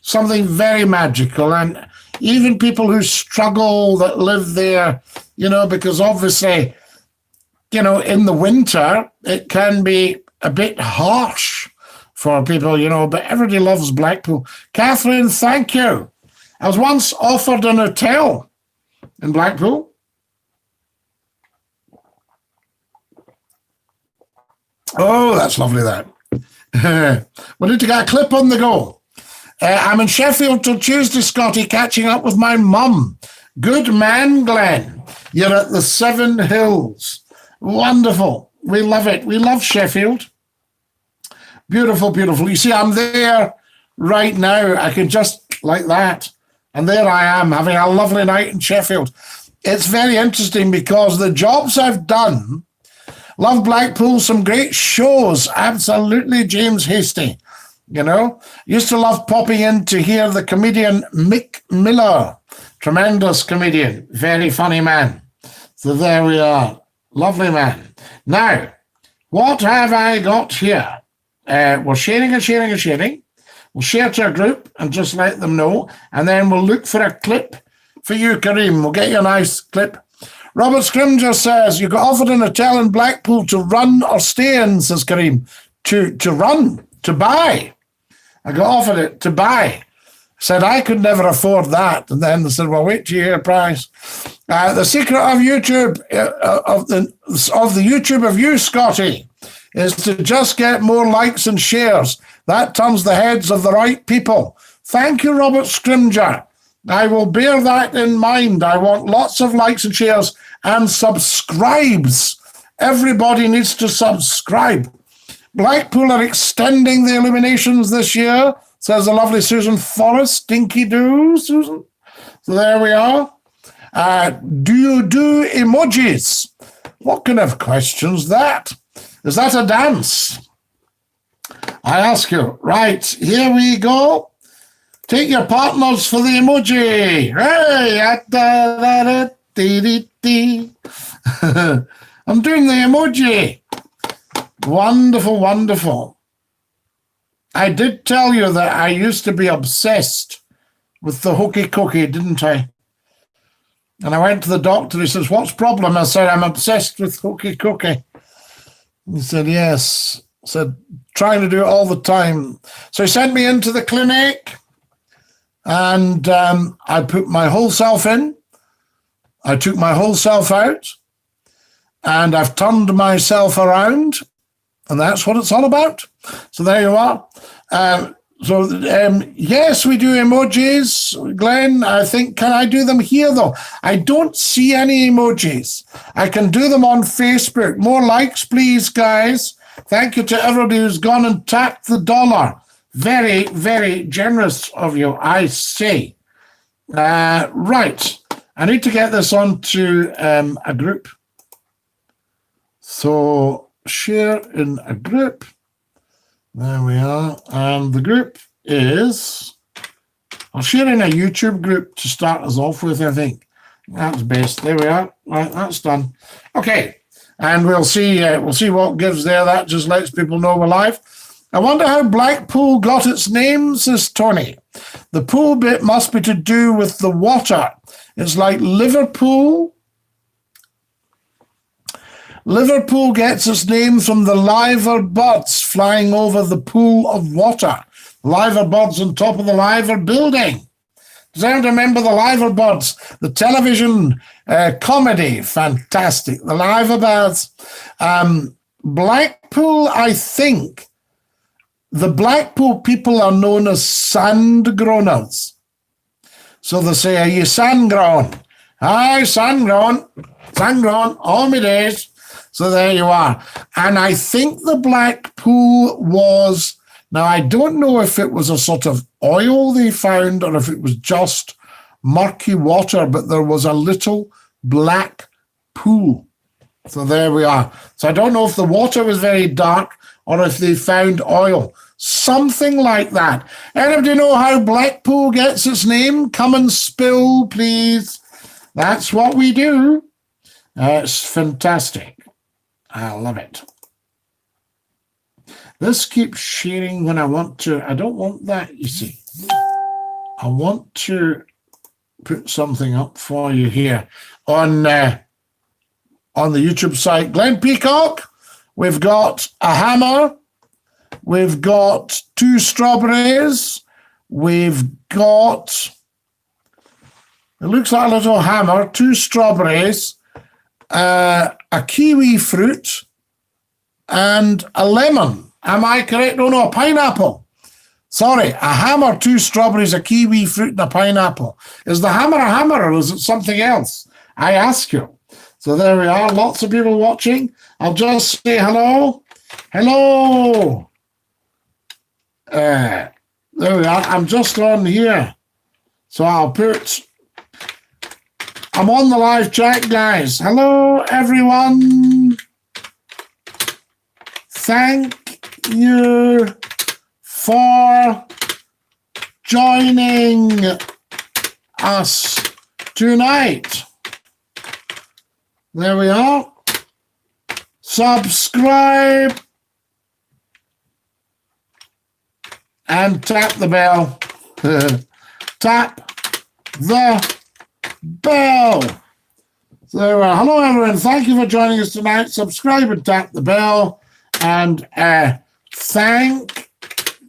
Something very magical. And even people who struggle that live there, because obviously, in the winter, it can be a bit harsh for people, but everybody loves Blackpool. Catherine, thank you. I was once offered an hotel in Blackpool. Oh, that's lovely, that. We need to get a clip on the go. I'm in Sheffield till Tuesday, Scottie, catching up with my mum. Good man, Glenn. You're at the Seven Hills. Wonderful. We love it. We love Sheffield. Beautiful, beautiful. You see, I'm there right now. I can just like that. And there I am having a lovely night in Sheffield. It's very interesting because the jobs I've done, love Blackpool, some great shows. Absolutely, James Hasty. Used to love popping in to hear the comedian Mick Miller. Tremendous comedian. Very funny man. So there we are. Lovely man. Now, what have I got here? We're sharing and sharing and sharing. We'll share to our group and just let them know. And then we'll look for a clip for you, Kareem. We'll get you a nice clip. Robert Scrimger says, you got offered an hotel in Blackpool to run or stay in, says Kareem. To run, to buy. I got offered it to buy. Said I could never afford that. And then they said, well, wait till you hear a price. The secret of YouTube, of the YouTube of you, Scottie, is to just get more likes and shares. That turns the heads of the right people. Thank you, Robert Scrimger. I will bear that in mind. I want lots of likes and shares and subscribes. Everybody needs to subscribe. Blackpool are extending the illuminations this year, says the lovely Susan Forrest. Dinky do, Susan. So there we are. Do you do emojis? What kind of question's that? Is that a dance? I ask you. Right, here we go. Take your partners for the emoji. Hey, I'm doing the emoji. Wonderful, wonderful. I did tell you that I used to be obsessed with the hokey cookie, didn't I? And I went to the doctor. He says, what's the problem? I said, I'm obsessed with hokey cookie. He said, yes. I said, trying to do it all the time. So he sent me into the clinic and I put my whole self in. I took my whole self out and I've turned myself around. And that's what it's all about. So there you are. So, yes, we do emojis, Glenn. I think, can I do them here, though? I don't see any emojis. I can do them on Facebook. More likes, please, guys. Thank you to everybody who's gone and tapped the dollar. Very, very generous of you, I say. Right. I need to get this onto a group. So, share in a group. There we are. And the group is, I'll share in a YouTube group to start us off with, I think. That's best. There we are. Right, that's done. Okay. And we'll see what gives there. That just lets people know we're live. I wonder how Blackpool got its name, says Tony. The pool bit must be to do with the water. It's like Liverpool. Liverpool gets its name from the liver birds flying over the pool of water. Liver birds on top of the liver building. Does anyone remember the liver birds? The television comedy, fantastic. The liver birds. Blackpool, I think, the Blackpool people are known as sand groaners. So they say, are you sand grown? Aye, sand grown, all my days. So there you are. And I think the Blackpool was, now I don't know if it was a sort of oil they found or if it was just murky water, but there was a little black pool. So there we are. So I don't know if the water was very dark or if they found oil. Something like that. Anybody know how Blackpool gets its name? Come and spill, please. That's what we do. It's fantastic. I love it. This keeps sharing when I want to. I don't want that, you see. I want to put something up for you here on the YouTube site. Glenn Peacock, we've got a hammer. We've got 2 strawberries. We've got, it looks like a little hammer, 2 strawberries, a kiwi fruit, and a lemon. Am I correct? Oh, no, a pineapple. Sorry, a hammer, 2 strawberries, a kiwi fruit, and a pineapple. Is the hammer a hammer or is it something else? I ask you. So there we are. Lots of people watching. I'll just say hello. Hello. There we are. I'm just on here. So I'm on the live chat, guys. Hello, everyone. Thank you for joining us tonight. There we are. Subscribe and tap the bell. Tap the bell. So there we are. Hello, everyone. Thank you for joining us tonight. Subscribe and tap the bell. And thank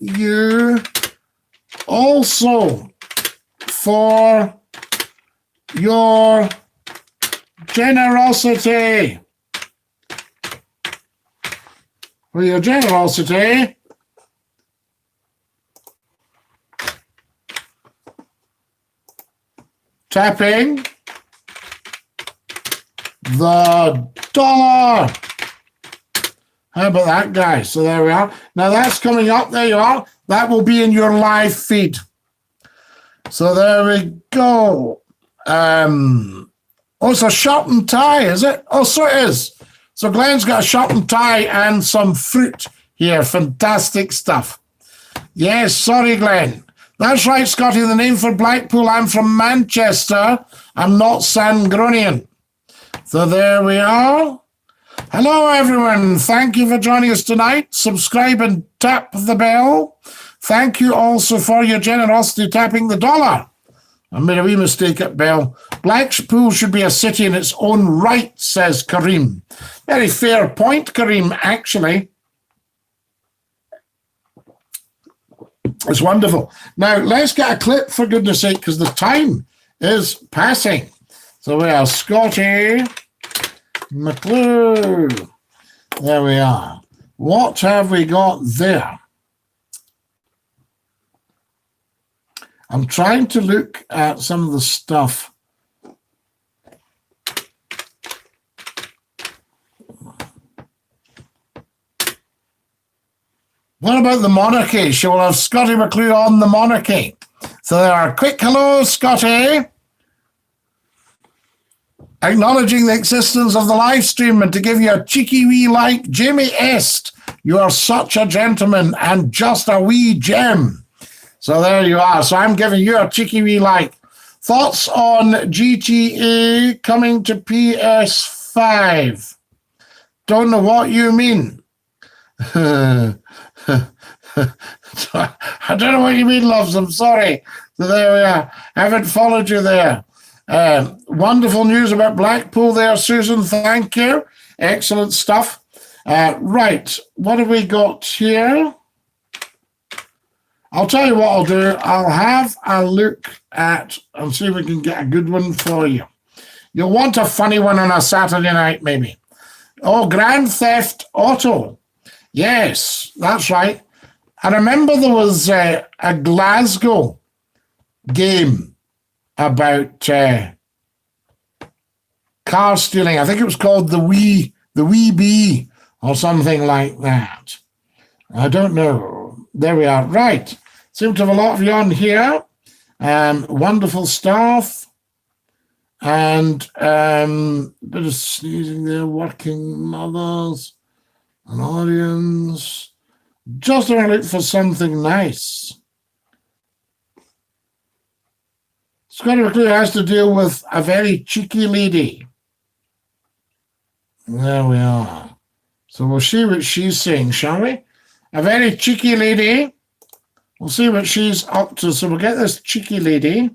you also for your generosity. For your generosity. Tapping the dollar. How about that, guys? So there we are. Now that's coming up. There you are. That will be in your live feed. So there we go. Oh, it's a shirt and tie, is it? Oh, so it is. So Glenn's got a shirt and tie and some fruit here. Fantastic stuff. Yes, sorry, Glenn. That's right, Scotty. The name for Blackpool. I'm from Manchester. I'm not Sangronian. So there we are. Hello, everyone. Thank you for joining us tonight. Subscribe and tap the bell. Thank you also for your generosity tapping the dollar. I made a wee mistake at bell. Blackpool should be a city in its own right, says Kareem. Very fair point, Kareem, actually. It's wonderful. Now, let's get a clip, for goodness sake, because the time is passing. So we are Scottie McClue. There we are. What have we got there? I'm trying to look at some of the stuff. What about the monarchy? Shall we have Scottie McClue on the monarchy? So there are quick hello, Scottie. Acknowledging the existence of the live stream and to give you a cheeky wee like, Jamie Est. You are such a gentleman and just a wee gem. So there you are. So I'm giving you a cheeky wee like. Thoughts on GTA coming to PS5? Don't know what you mean. I don't know what you mean, loves. I'm sorry. So there we are. I haven't followed you there. Wonderful news about Blackpool there, Susan. Thank you. Excellent stuff. Right. What have we got here? I'll tell you what I'll do. I'll have a look at and see if we can get a good one for you. You'll want a funny one on a Saturday night, maybe. Oh, Grand Theft Auto. Yes, that's right. I remember there was a Glasgow game about car stealing. I think it was called the Wee Bee or something like that. I don't know. There we are. Right. Seem to have a lot of you on here. Wonderful stuff. And a bit of sneezing there. Working mothers. An audience. Just to look for something nice. Scottie McClue has to deal with a very cheeky lady. There we are. So we'll see what she's saying, shall we? A very cheeky lady. We'll see what she's up to. So we'll get this cheeky lady.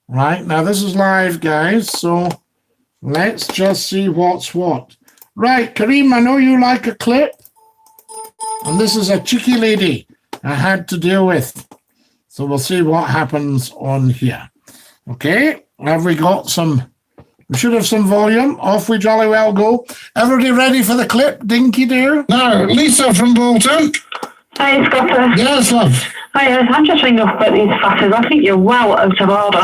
Right, now this is live, guys. So let's just see what's what. Right, Kareem, I know you like a clip. And this is a cheeky lady I had to deal with. So we'll see what happens on here. Okay, have we got some... We should have some volume. Off we jolly well go. Everybody ready for the clip, Dinky dear? No, Lisa from Bolton. Hi, Scottie. Yes, love. Hi, I'm just ringing up about these fatters. I think you're well out of order.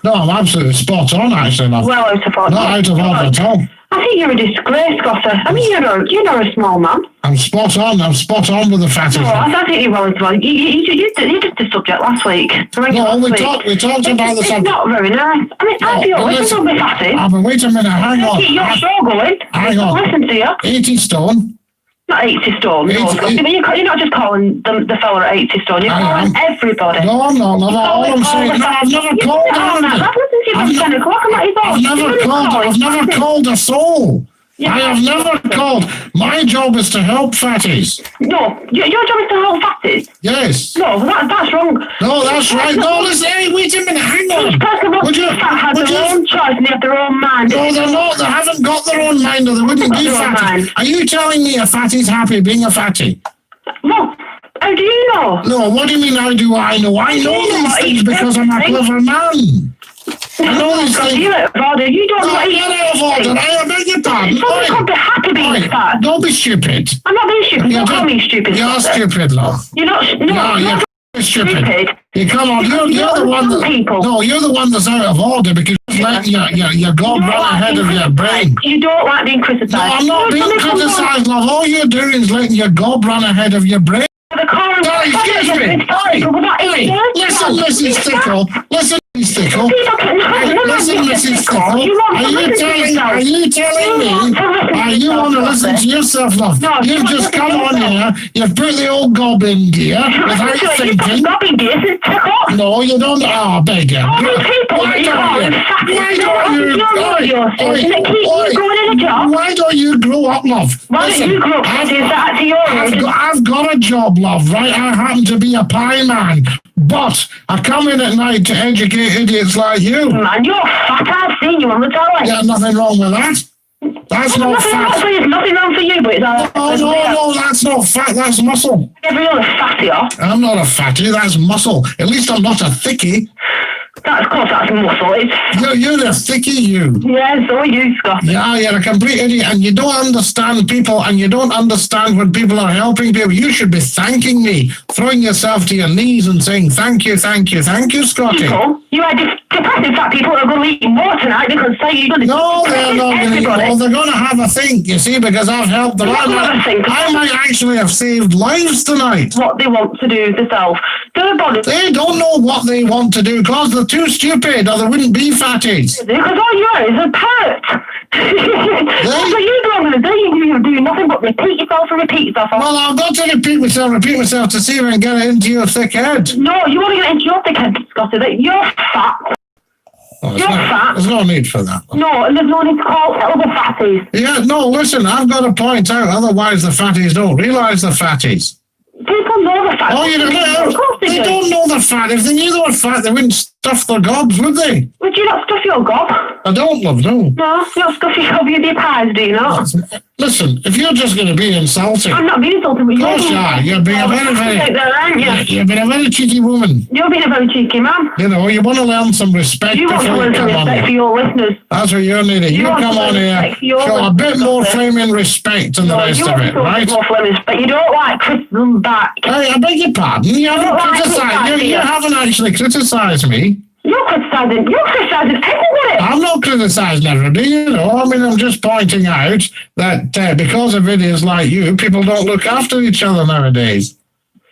No, I'm absolutely spot on, actually, love. Well out of order. Not out of order at all. I think you're a disgrace, Scottie. I mean, you're not a small man. I'm spot on with the fatties. No, I think you're well out of order. You did the subject last week. No, we talked about the subject. It's not very nice. I mean, I feel listen to me, fatties. But wait a minute, hang on. Keep your show going. Hang on. Listen to you. 80 stone. Not 80 stone. No, you're not just calling the fella at 80 stone. You're calling everybody. No, I'm not. All I'm saying, no, I've never called I've never called a soul. Yeah. I have never called. My job is to help fatties. No, your job is to help fatties? Yes. No, that's wrong. No, that's right. No, listen, hey, wait a minute, hang on. Each person has their own choice and they have their own mind. No, they're not. They haven't got their own mind or they wouldn't be fatties. Are you telling me a fattie's happy being a fatty? No. How do you know? No, what do you mean how do I know? I know these things because I'm a clever man. I know these things. You don't know what you're out of order. I beg your pardon. Somebody can't be happy being fat. Don't be stupid. I'm not being stupid. Don't call me stupid. You're stupid, love. You're not. You're stupid. You come on. You're the one that. No, you're the one that's out of order because your God run ahead of your brain. You don't like being criticised. No, I'm not being criticised, love. All you're doing is letting your God run ahead of your brain. Excuse me. Listen, Mrs. Stickle. Listen, Mrs. Stickle. Listen, Mrs. Stickle. Are you telling me? You want to listen to yourself, love? You've just come on here. You've put the old gob in gear without thinking. No, you don't. Oh, beg you. Why don't you grow up, love? Why don't you grow up? I've got a job, love, right? I happen to be a pie man, but I come in at night to educate idiots like you. Man, you're fat. I've seen you on the telly. Yeah, nothing wrong with that. That's not fat. There's nothing wrong for you, but it's all... No, that's not fat, that's muscle. Every other fatty off. I'm not a fatty, that's muscle. At least I'm not a thickie. Of course, that's muscle. You're a thickie, you. Yeah, so are you, Scott. Yeah, you're a complete idiot, and you don't understand people, and you don't understand when people are helping people. You should be thanking me, throwing yourself to your knees and saying, thank you, Scottie. People, you are depressing fat people that are going to eat more tonight because say you're going to... No, they're not going to eat more. They're going to have a think, you see, because I've helped them. I might actually have saved lives tonight. What they want to do themselves. They don't know what they want to do because they're too stupid or they wouldn't be fatties. Because all you are is a parrot. That's what you're going to do. You do nothing but repeat yourself and repeat yourself. Well, I've got to repeat myself to see if I can get it into your thick head. No, you want to get into your thick head, Scottie. That you're fat. You're fat. There's no need for that. No, and there's no need to call other fatties. Yeah, no, listen, I've got to point out, otherwise the fatties don't realise the fatties. People know the fat. Oh, you don't know? Of course They don't know the fat. If they knew they were fat, they wouldn't stuff their gobs, would they? Would you not stuff your gob? I don't, love, no. No, you don't stuff your gob with your pies, do you not? Listen, if you're just going to be insulting... I'm not being insulting, but of course you are. You're being a You've been a very cheeky woman. You're being a very cheeky man. You know, you want to learn some respect you before want to learn some respect for your listeners. That's what you're needing. You come on here, show a bit more flaming respect than the rest of it, right? More flaming respect. You don't like criticism back. Hey, I beg your pardon. You haven't criticised. You haven't actually criticised me. You're criticising everybody. I'm not criticising everybody, you know. I mean, I'm just pointing out that because of idiots like you, people don't look after each other nowadays.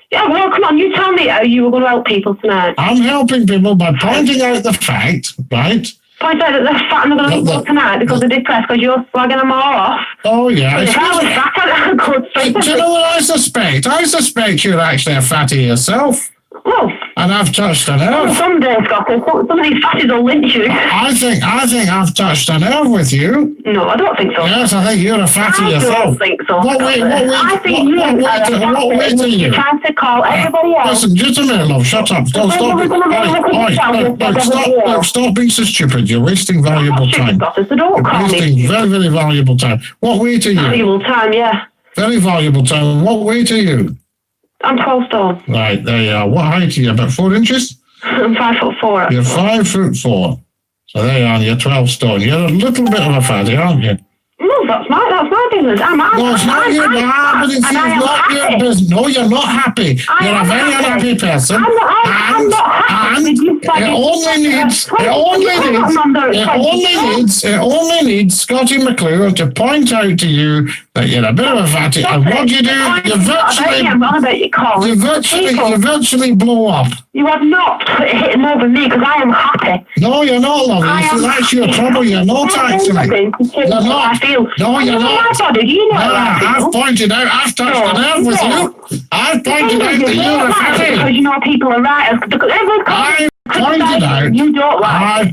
Yeah, well, come on, you tell me how you were going to help people tonight. I'm helping people by pointing out the fact, right? Point out that they're fat and they're going to eat more tonight because they're depressed because you're slagging them all off. Oh, yeah. If I was fat, I'd go straight. Do you know what I suspect? I suspect you're actually a fatty yourself. Well, and I've touched a nerve. Some days, Scottie, some of these fatties will lynch you. I think I've touched a nerve with you. No, I don't think so. Yes, I think you're a fatty yourself. I don't think so. What way to you? You're trying to call everybody else. Listen, just a minute, love. Shut up. Stop being so stupid. You're wasting valuable time. You're wasting very, very valuable time. What way to you? Valuable time, yeah. Very valuable time. What way to you? I'm 12 stone. Right, there you are. What height are you? About 4 inches? I'm 5'4". You're 5'4". So there you are. You're 12 stone. You're a little bit of a fatty, aren't you? No, that's my business. No, it's not your business. No, you're not happy. You're a very unhappy person. I'm not happy. It only needs Scottie McClue to point out to you that you're a bit of a fatty. And what do? You virtually blow up. You have not hit over me because I am happy. No, you're not, lovely. That's your trouble. You're not actually. You're not. No, you're not. I've pointed out, I've touched a nerve with you. I've pointed out that you're a fatty. Because you know people are right. I've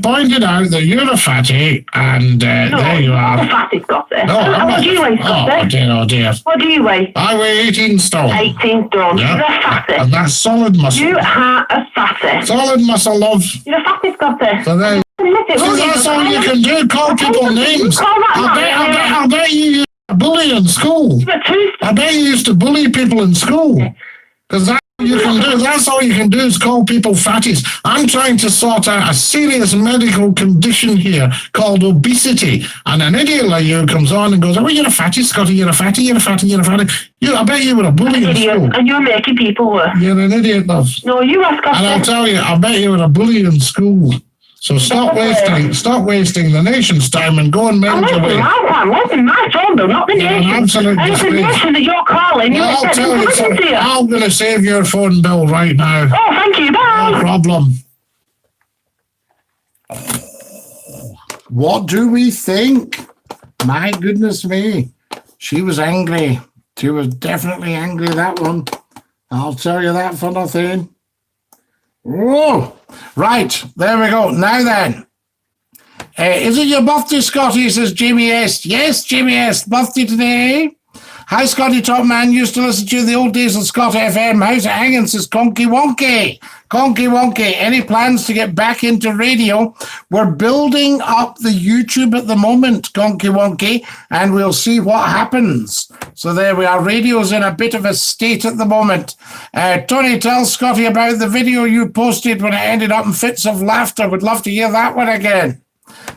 pointed out that you're a fatty, and there you are. I'm a fatty, Scottie. No, what do you weigh, Scottie? Oh dear. What do you weigh? I weigh 18 stone. 18 stone. Yeah. You're a fatty. And that's solid muscle. You are a fatty. Solid muscle, love. You're a fatty, Scottie. So there. So that's all you can do. Call people names. I bet you used to bully in school. I bet you used to bully people in school. Because that's all you can do. That's all you can do is call people fatties. I'm trying to sort out a serious medical condition here called obesity. And an idiot like you comes on and goes, oh, you're a fatty, Scottie, you're a fatty, you're a fatty, you're a fatty. I bet you were a bully in school. And you're making people worse. You're an idiot, love. No, you are, Scottie. And I'll tell you, I bet you were a bully in school. So stop wasting the nation's time and go and mend your way. Listen, my phone bill, not the nation. Absolute and it's the nation that you're calling. Well, I'll tell you something. I'm going to save your phone bill right now. Oh, thank you. Bye. No problem. What do we think? My goodness me. She was angry. She was definitely angry, that one. I'll tell you that for nothing. Oh, right. There we go. Now then. Is it your birthday, Scottie? Says Jimmy S. Yes, Jimmy S. Birthday today. Hi, Scotty Top Man. Used to listen to you in the old days of Scott FM. How's it hanging? Says Conky Wonky. Conky Wonky. Any plans to get back into radio? We're building up the YouTube at the moment, Conky Wonky, and we'll see what happens. So there we are. Radio's in a bit of a state at the moment. Tony, tell Scotty about the video you posted when it ended up in fits of laughter. Would love to hear that one again.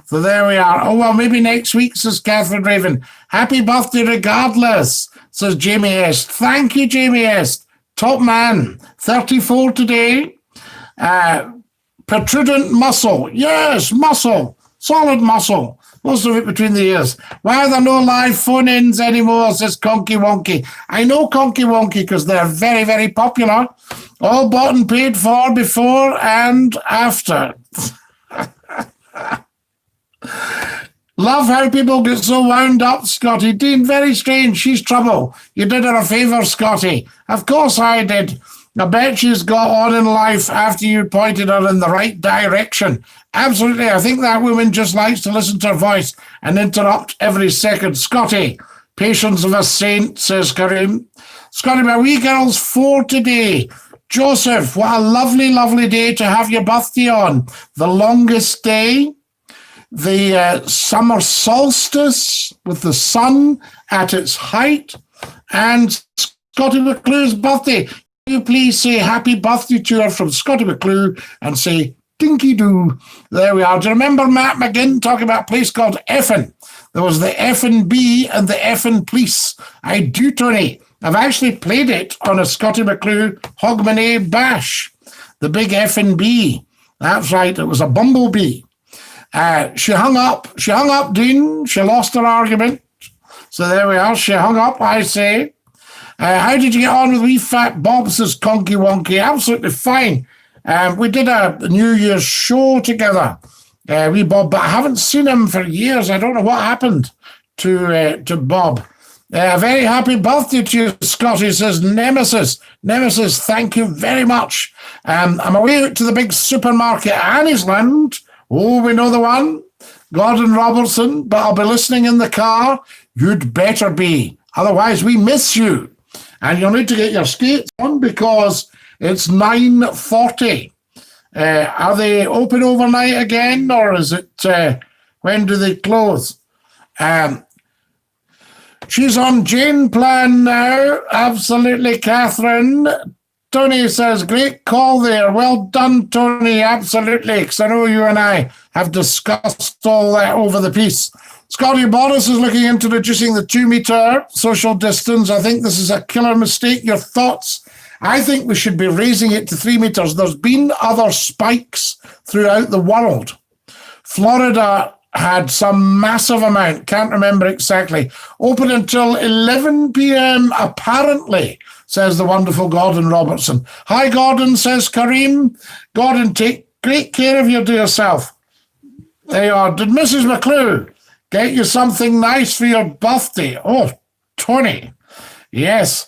So there we are. Oh, well, maybe next week, says Catherine Raven. Happy birthday regardless, says Jamie Est. Thank you, Jamie Est. Top man. 34 today. Protrudent muscle. Yes, muscle. Solid muscle. Most of it between the ears. Why are there no live phone-ins anymore, says Conky Wonky. I know Conky Wonky because they're very, very popular. All bought and paid for before and after. Love how people get so wound up, Scotty. Dean, very strange. She's trouble. You did her a favour, Scotty. Of course I did. I bet she's got on in life after you pointed her in the right direction. Absolutely. I think that woman just likes to listen to her voice and interrupt every second. Scotty, patience of a saint, says Kareem. Scotty, my wee girl's 4 today. Joseph, what a lovely, lovely day to have your birthday on. The longest day. The summer solstice with the sun at its height, and Scottie McClue's birthday. Can you please say happy birthday to her from Scottie McClue and say dinky doo. There we are. Do you remember Matt McGinn talking about a place called Effin? There was the F&B and the Effin Police. I do, Tony. I've actually played it on a Scottie McClue Hogmanay bash. The big F&B. That's right. It was a bumblebee. She hung up, Dean. She lost her argument. So there we are. She hung up, I say. How did you get on with wee fat Bob, says Conky Wonky? Absolutely fine. We did a New Year's show together, wee Bob, but I haven't seen him for years. I don't know what happened to Bob. Very happy birthday to you, Scotty, says Nemesis. Nemesis, thank you very much. I'm away out to the big supermarket, Annisland. Oh, we know the one. Gordon Robertson, but I'll be listening in the car. You'd better be. Otherwise, we miss you. And you'll need to get your skates on because it's 9:40. Are they open overnight again, or is it, when do they close? She's on Jane plan now. Absolutely, Catherine. Tony says, great call there. Well done, Tony. Absolutely. Because I know you and I have discussed all that over the piece. Scotty Boris is looking into reducing the 2-meter social distance. I think this is a killer mistake. Your thoughts? I think we should be raising it to 3 meters. There's been other spikes throughout the world. Florida had some massive amount. Can't remember exactly. Open until 11 p.m. apparently, says the wonderful Gordon Robertson. Hi, Gordon, says Kareem. Gordon, take great care of your dear self. There you are. Did Mrs. McClue get you something nice for your birthday? Oh, Tony. Yes.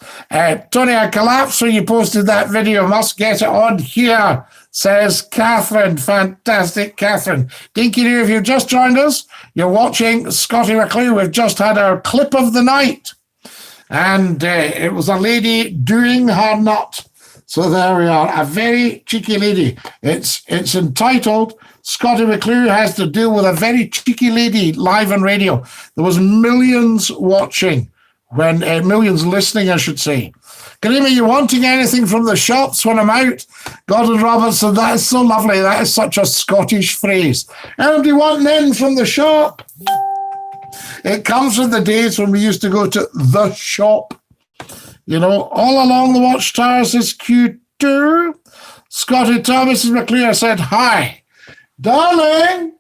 Tony, I collapsed when you posted that video. Must get it on here, says Catherine. Fantastic, Catherine. Dinky Doo, if you've just joined us, you're watching Scottie McClue. We've just had our clip of the night. And it was a lady doing her nut. So there we are, a very cheeky lady. It's entitled, Scottie McClue has to deal with a very cheeky lady live on radio. There was millions watching, millions listening, I should say. Kareem, are you wanting anything from the shops when I'm out? Gordon Robertson, that is so lovely. That is such a Scottish phrase. Anybody wanting in from the shop? It comes from the days when we used to go to the shop. You know, all along the watchtower, says Q2. Scotty Thomas McClure said, hi. Darling,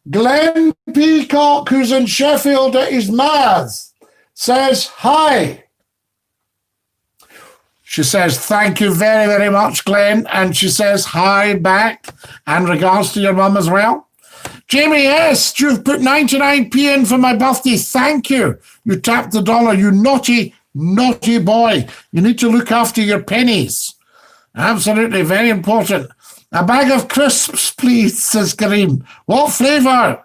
Glenn Peacock, who's in Sheffield at his ma's, says, hi. She says, thank you very, very much, Glenn. And she says, hi back. And regards to your mum as well. Jamie S., you've put 99p in for my birthday. Thank you. You tapped the dollar, you naughty, naughty boy. You need to look after your pennies. Absolutely, very important. A bag of crisps, please, says Kareem. What flavour?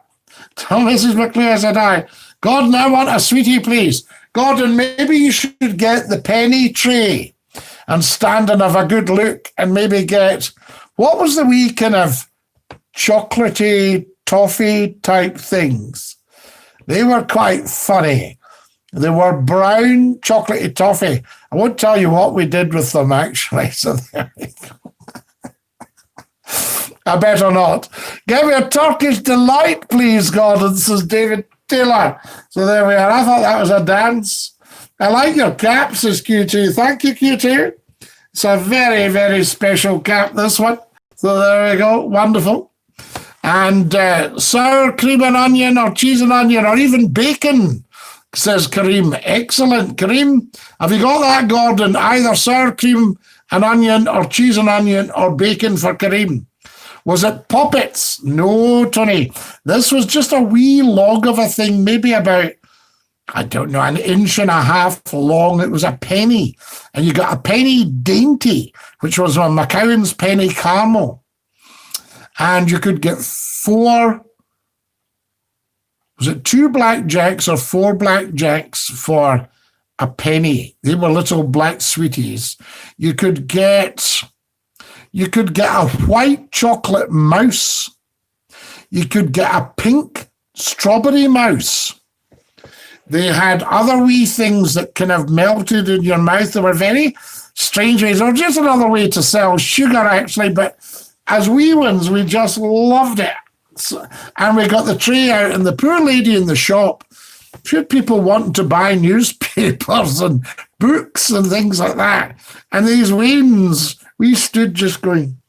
Tell Mrs. McClure, said I. Gordon, I want a sweetie, please. Gordon, maybe you should get the penny tray and stand and have a good look and maybe get, what was the wee kind of chocolatey, toffee type things? They were quite funny. They were brown chocolatey toffee. I won't tell you what we did with them, actually. So there we go. I better not. Give me a Turkish delight, please, Gordon, says David Taylor. So there we are. I thought that was a dance. I like your cap, says Q2. Thank you, Q2. It's a very, very special cap, this one. So there we go. Wonderful. And sour cream and onion or cheese and onion or even bacon, says Kareem. Excellent. Kareem, have you got that, Gordon? Either sour cream and onion or cheese and onion or bacon for Kareem. Was it poppets? No, Tony. This was just a wee log of a thing, maybe about, I don't know, 1.5 inches long. It was a penny. And you got a penny dainty, which was a McCowan's penny caramel. And you could get 4, was it 2 blackjacks or 4 blackjacks for a penny? They were little black sweeties. You could get a white chocolate mouse. You could get a pink strawberry mouse. They had other wee things that kind of melted in your mouth. They were very strange ways, or just another way to sell sugar, actually. But as wee ones, we just loved it. So, and we got the tray out, and the poor lady in the shop, she had people wanting to buy newspapers and books and things like that. And these weans, we stood just going.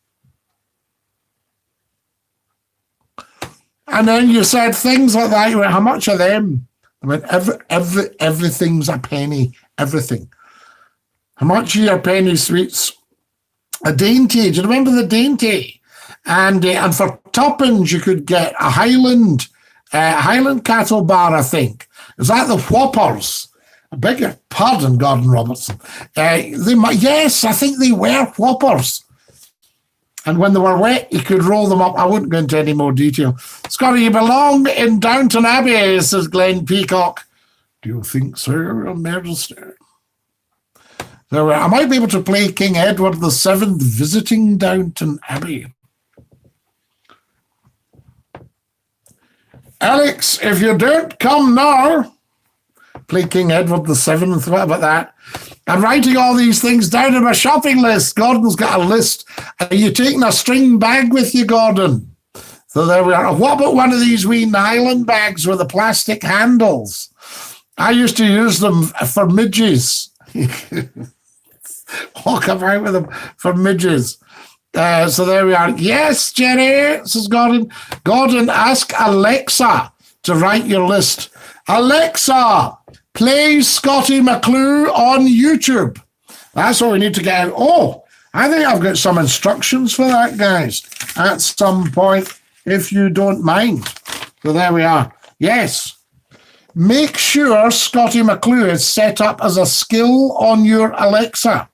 And then you said things like that. You went, how much are them? I went, everything's a penny. Everything. How much are your penny sweets? A dainty. Do you remember the dainty? And for tuppence, you could get a Highland cattle bar, I think. Is that the Whoppers? I beg your pardon, Gordon Robertson. Yes, I think they were Whoppers. And when they were wet, you could roll them up. I wouldn't go into any more detail. Scotty, you belong in Downton Abbey, says Glenn Peacock. Do you think so, Merrister? So I might be able to play King Edward VII visiting Downton Abbey. Alex, if you don't come now, play King Edward VII. What about that? I'm writing all these things down in my shopping list. Gordon's got a list. Are you taking a string bag with you, Gordon? So there we are. What about one of these wee nylon bags with the plastic handles? I used to use them for midges. Walk about with them for midges. So there we are. Yes, Jerry, says Gordon. Gordon, ask Alexa to write your list. Alexa, play Scottie McClue on YouTube. That's what we need to get out. Oh, I think I've got some instructions for that, guys, at some point, if you don't mind. So there we are. Yes. Make sure Scottie McClue is set up as a skill on your Alexa.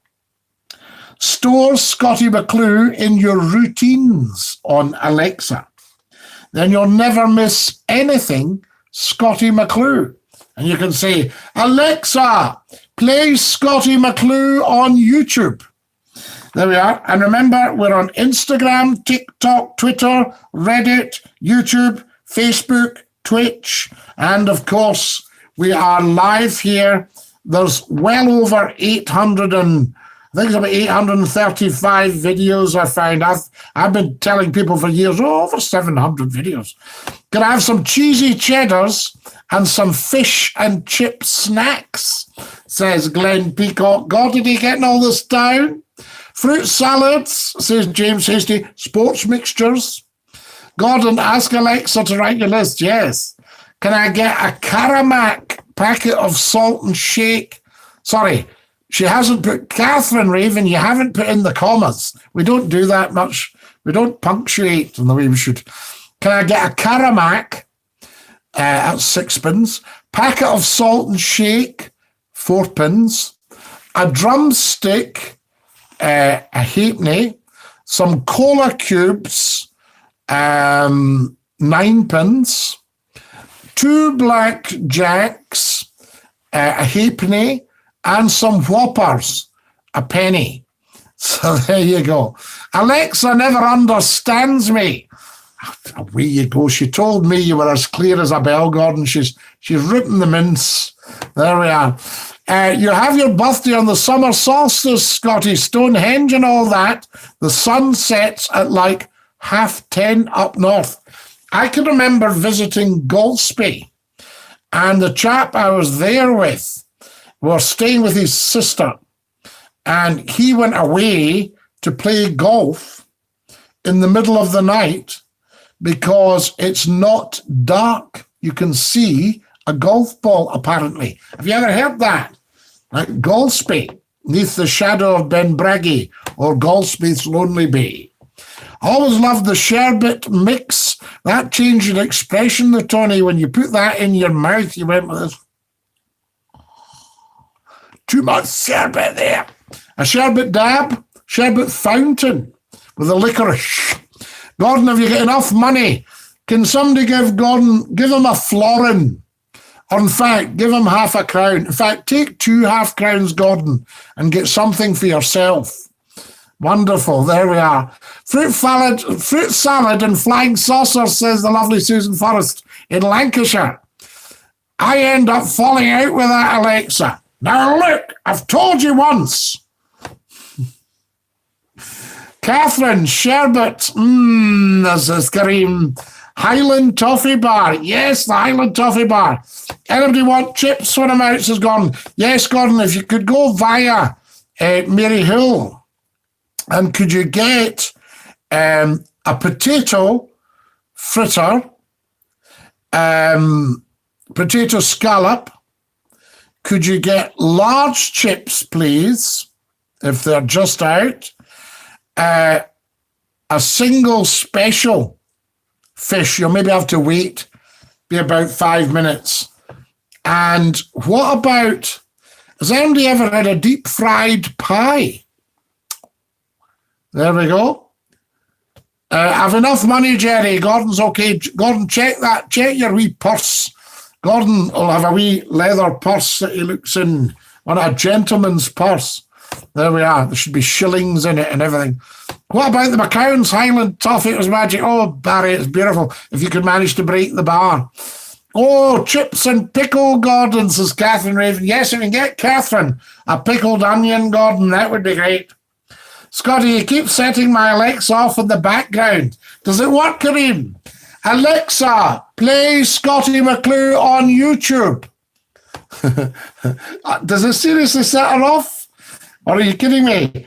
Store Scottie McClue in your routines on Alexa. Then you'll never miss anything Scottie McClue. And you can say, Alexa, play Scottie McClue on YouTube. There we are. And remember, we're on Instagram, TikTok, Twitter, Reddit, YouTube, Facebook, Twitch, and of course, we are live here. There's well over 835 videos I found. I've been telling people for years, over 700 videos. Can I have some cheesy cheddars and some fish and chip snacks, says Glenn Peacock. God, did he getting all this down? Fruit salads, says James Hasty. Sports mixtures. Gordon, ask Alexa to write your list. Yes. Can I get a Caramac packet of salt and shake? Sorry, she hasn't put, Catherine Raven, you haven't put in the commas. We don't do that much. We don't punctuate in the way we should. Can I get a Caramac at 6p, packet of salt and shake, 4p, a drumstick, a halfpenny, some cola cubes, 9p, 2 blackjacks, a halfpenny, and some whoppers, a penny. So there you go. Alexa never understands me. Away you go. She told me you were as clear as a bell, Gordon. She's ripping the mince. There we are. You have your birthday on the summer solstice, Scotty, Stonehenge and all that. The sun sets at like 10:30 up north. I can remember visiting Golspie, and the chap I was there with was staying with his sister, and he went away to play golf in the middle of the night because it's not dark. You can see a golf ball, apparently. Have you ever heard that? Like Golspie, neath the shadow of Benbraggie, or Golspie's Lonely Bay. I always loved the sherbet mix. That changed your expression, the Tony. When you put that in your mouth, you went with this. Too much sherbet there. A sherbet dab, sherbet fountain with a licorice. Gordon, have you got enough money? Can somebody give him a florin? Or in fact, give him half a crown. In fact, take 2 half crowns, Gordon, and get something for yourself. Wonderful. There we are. Fruit salad and flying saucers, says the lovely Susan Forrest in Lancashire. I end up falling out with that, Alexa. Now look, I've told you once. Catherine, sherbet. This is Kareem. Highland Toffee Bar. Yes, the Highland Toffee Bar. Anybody want chips when I'm out? Says Gordon. Yes, Gordon, if you could go via Mary Hill, and could you get a potato fritter, potato scallop? Could you get large chips, please, if they're just out? A single special fish, you'll maybe have to wait, be about 5 minutes. And what about, has anybody ever had a deep fried pie? There we go. I've enough money, Jerry. Gordon's okay. Gordon, check your wee purse. Gordon will have a wee leather purse that he looks in, on a gentleman's purse. There we are. There should be shillings in it and everything. What about the McCown's Highland Toffee? It was magic. Oh, Barry, it's beautiful. If you could manage to break the bar. Oh, chips and pickle, Gordon, says Catherine Raven. Yes, if you can get Catherine a pickled onion, Gordon, that would be great. Scotty, you keep setting my Alexa off in the background. Does it work, Kareem? Alexa, play Scottie McClue on YouTube. Does it seriously set her off? Or are you kidding me?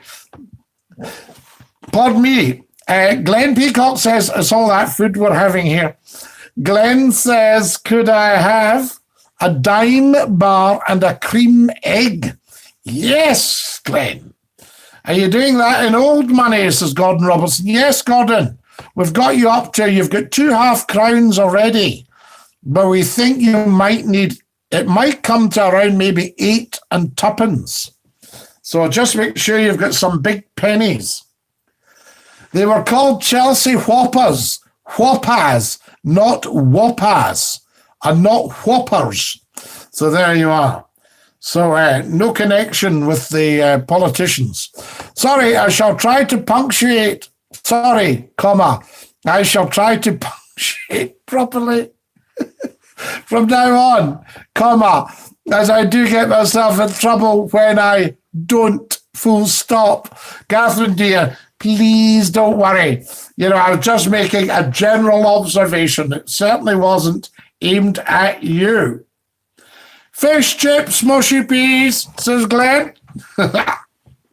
Pardon me. Glenn Peacock says, it's all that food we're having here. Glenn says, could I have a dime bar and a cream egg? Yes, Glenn. Are you doing that in old money, says Gordon Robertson? Yes, Gordon. We've got you up to, you've got 2 half crowns already. But we think you might need, it might come to around maybe 8 and 2pence. So just make sure you've got some big pennies. They were called Chelsea Whoppers, not Whoppers, and not Whoppers. So there you are. So no connection with the politicians. Sorry, I shall try to punctuate. Sorry, comma. I shall try to punctuate properly from now on, comma, as I do get myself in trouble when I don't, full stop. Catherine, dear, please don't worry. You know, I was just making a general observation. It certainly wasn't aimed at you. Fish chips, mushy peas, says Glenn.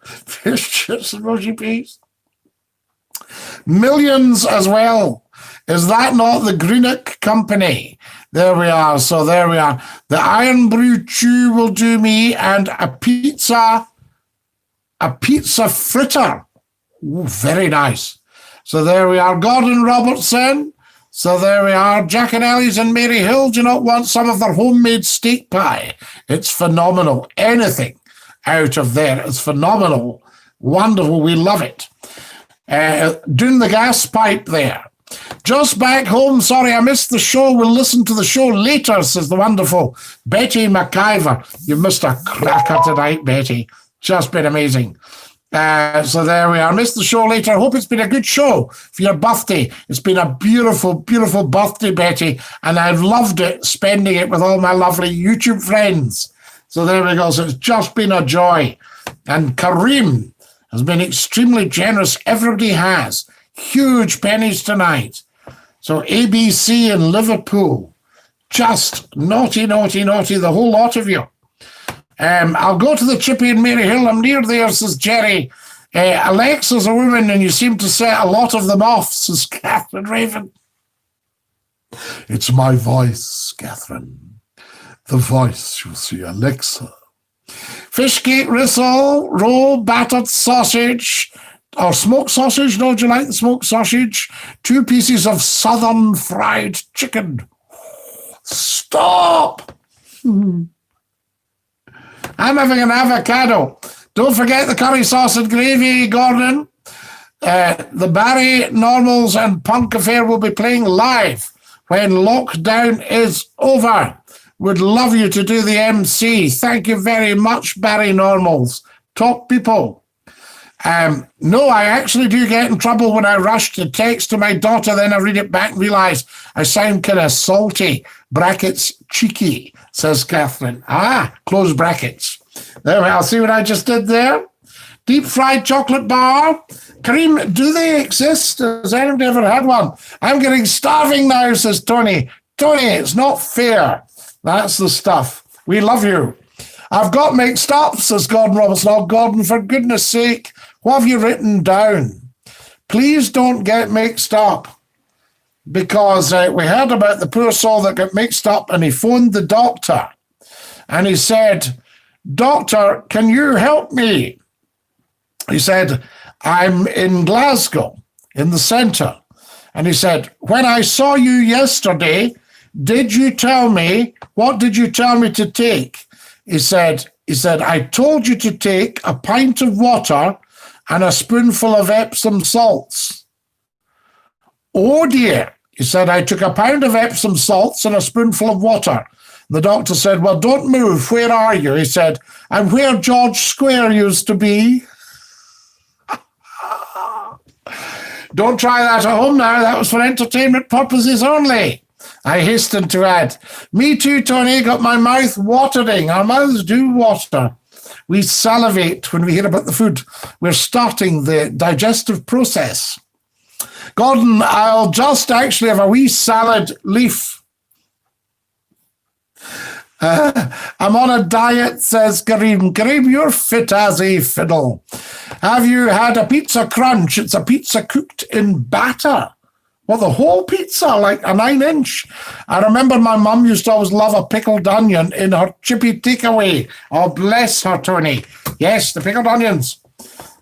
Fish chips and mushy peas. Millions as well. Is that not the Greenock Company? There we are. So there we are. The Iron Brew Chew will do me, and a pizza fritter. Ooh, very nice. So there we are. Gordon Robertson. So there we are. Jack and Ellie's and Mary Hill do not want some of their homemade steak pie. It's phenomenal. Anything out of there is phenomenal. Wonderful. We love it. Doing the gas pipe there. Just back home. Sorry, I missed the show. We'll listen to the show later, says the wonderful Betty McIver. You missed a cracker tonight, Betty. Just been amazing. So there we are. Missed the show later. I hope it's been a good show for your birthday. It's been a beautiful, beautiful birthday, Betty, and I've loved it, spending it with all my lovely YouTube friends. So there we go. So it's just been a joy. And Kareem has been extremely generous. Everybody has. Huge pennies tonight. So ABC in Liverpool. Just naughty, naughty, naughty, the whole lot of you. I'll go to the Chippy and Mary Hill. I'm near there, says Jerry. Alexa's a woman, and you seem to set a lot of them off, says Catherine Raven. It's my voice, Catherine. The voice, you'll see, Alexa. Fishcake risole, roll, battered sausage, or smoked sausage. No, do you like the smoked sausage? 2 pieces of southern fried chicken. Stop! I'm having an avocado. Don't forget the curry sauce and gravy, Gordon. The Barry, Normals, and Punk Affair will be playing live when lockdown is over. Would love you to do the MC. Thank you very much, Barry Normals. Top people. No, I actually do get in trouble when I rush to text to my daughter, then I read it back and realise I sound kind of salty. Brackets, cheeky, says Catherine. Close brackets. There we are. See what I just did there? Deep fried chocolate bar. Kareem, do they exist? Has anybody ever had one? I'm getting starving now, says Tony. Tony, it's not fair. That's the stuff. We love you. I've got mixed up, says Gordon Robertson. Oh, Gordon, for goodness sake, what have you written down? Please don't get mixed up. Because we heard about the poor soul that got mixed up, and he phoned the doctor. And he said, Doctor, can you help me? He said, I'm in Glasgow, in the centre. And he said, when I saw you yesterday, what did you tell me to take? He said, I told you to take a pint of water and a spoonful of Epsom salts. Oh dear. He said, I took a pound of Epsom salts and a spoonful of water. The doctor said, well, don't move. Where are you? He said, I'm where George Square used to be. Don't try that at home now. That was for entertainment purposes only. I hastened to add, me too, Tony, got my mouth watering. Our mouths do water. We salivate when we hear about the food. We're starting the digestive process. Gordon, I'll just actually have a wee salad leaf. I'm on a diet, says Kareem. Kareem, you're fit as a fiddle. Have you had a pizza crunch? It's a pizza cooked in batter. Well, the whole pizza, like a 9-inch. I remember my mum used to always love a pickled onion in her chippy takeaway. Oh, bless her, Tony. Yes, the pickled onions.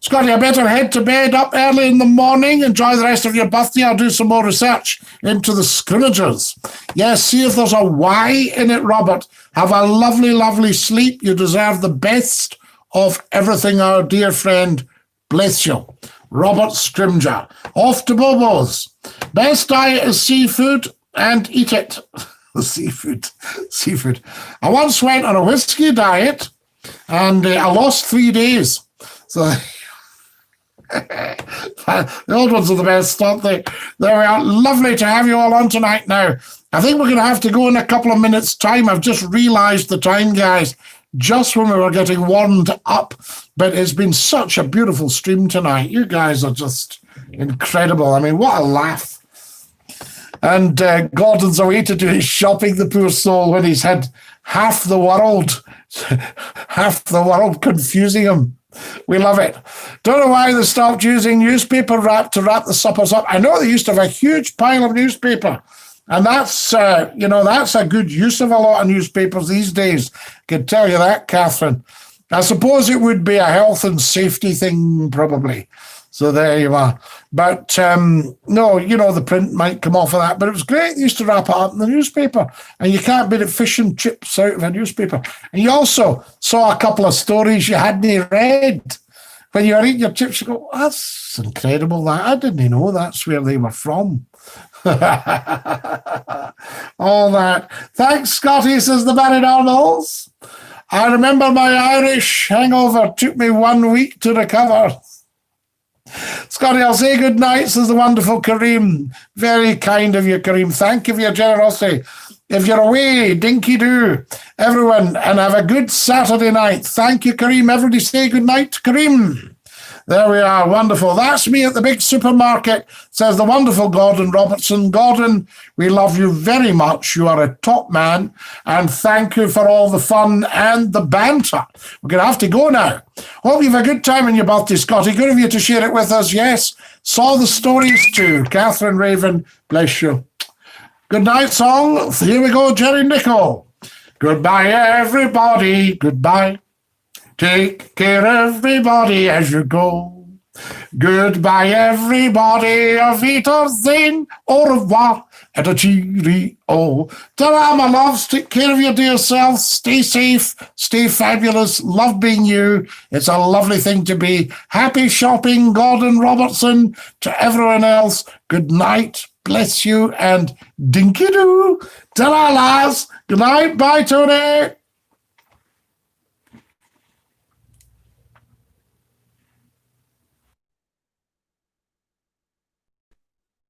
Scottie, I better head to bed up early in the morning. Enjoy the rest of your birthday. I'll do some more research into the scrimmages. Yes, see if there's a Y in it, Robert. Have a lovely, lovely sleep. You deserve the best of everything, our dear friend. Bless you. Robert Scrimger. Off to Bobo's. Best diet is seafood and eat it. Seafood. I once went on a whiskey diet and I lost 3 days. So the old ones are the best, aren't they? There we are. Lovely to have you all on tonight now. I think we're going to have to go in a couple of minutes' time. I've just realised the time, guys, just when we were getting warmed up. But it's been such a beautiful stream tonight. You guys are just incredible. I mean, what a laugh. And Gordon's away to do his shopping, the poor soul, when he's had half the world confusing him. We love it. Don't know why they stopped using newspaper wrap to wrap the suppers up. I know they used to have a huge pile of newspaper. And that's, that's a good use of a lot of newspapers these days. I can tell you that, Catherine. I suppose it would be a health and safety thing, probably. So there you are. But no, the print might come off of that. But it was great. They used to wrap it up in the newspaper. And you can't beat it fish and chips out of a newspaper. And you also saw a couple of stories you hadn't read. when you were eating your chips, you go, that's incredible. That I didn't know that's where they were from. All that. Thanks, Scottie, says the Paranormals. I remember my Irish hangover. Took me 1 week to recover. Scottie, I'll say good night, says the wonderful Kareem. Very kind of you, Kareem. Thank you for your generosity. If you're away, dinky-doo, everyone, and have a good Saturday night. Thank you, Kareem. Everybody say good night to Kareem. There we are. Wonderful. That's me at the big supermarket, says the wonderful Gordon Robertson. Gordon, we love you very much. You are a top man, and thank you for all the fun and the banter. We're going to have to go now. Hope you have a good time on your birthday, Scottie. Good of you to share it with us. Yes, saw the stories too. Catherine Raven, bless you. Good night song. Here we go, Jerry Nicol. Goodbye, everybody. Goodbye. Take care, everybody, as you go. Goodbye, everybody. Auf Wiedersehen. Au revoir. And a cheerio. Ta-ra, my loves. Take care of your dear self. Stay safe. Stay fabulous. Love being you. It's a lovely thing to be. Happy shopping, Gordon Robertson. To everyone else, good night. Bless you and dinky-doo. Ta-ra, lads. Good night. Bye, Tony.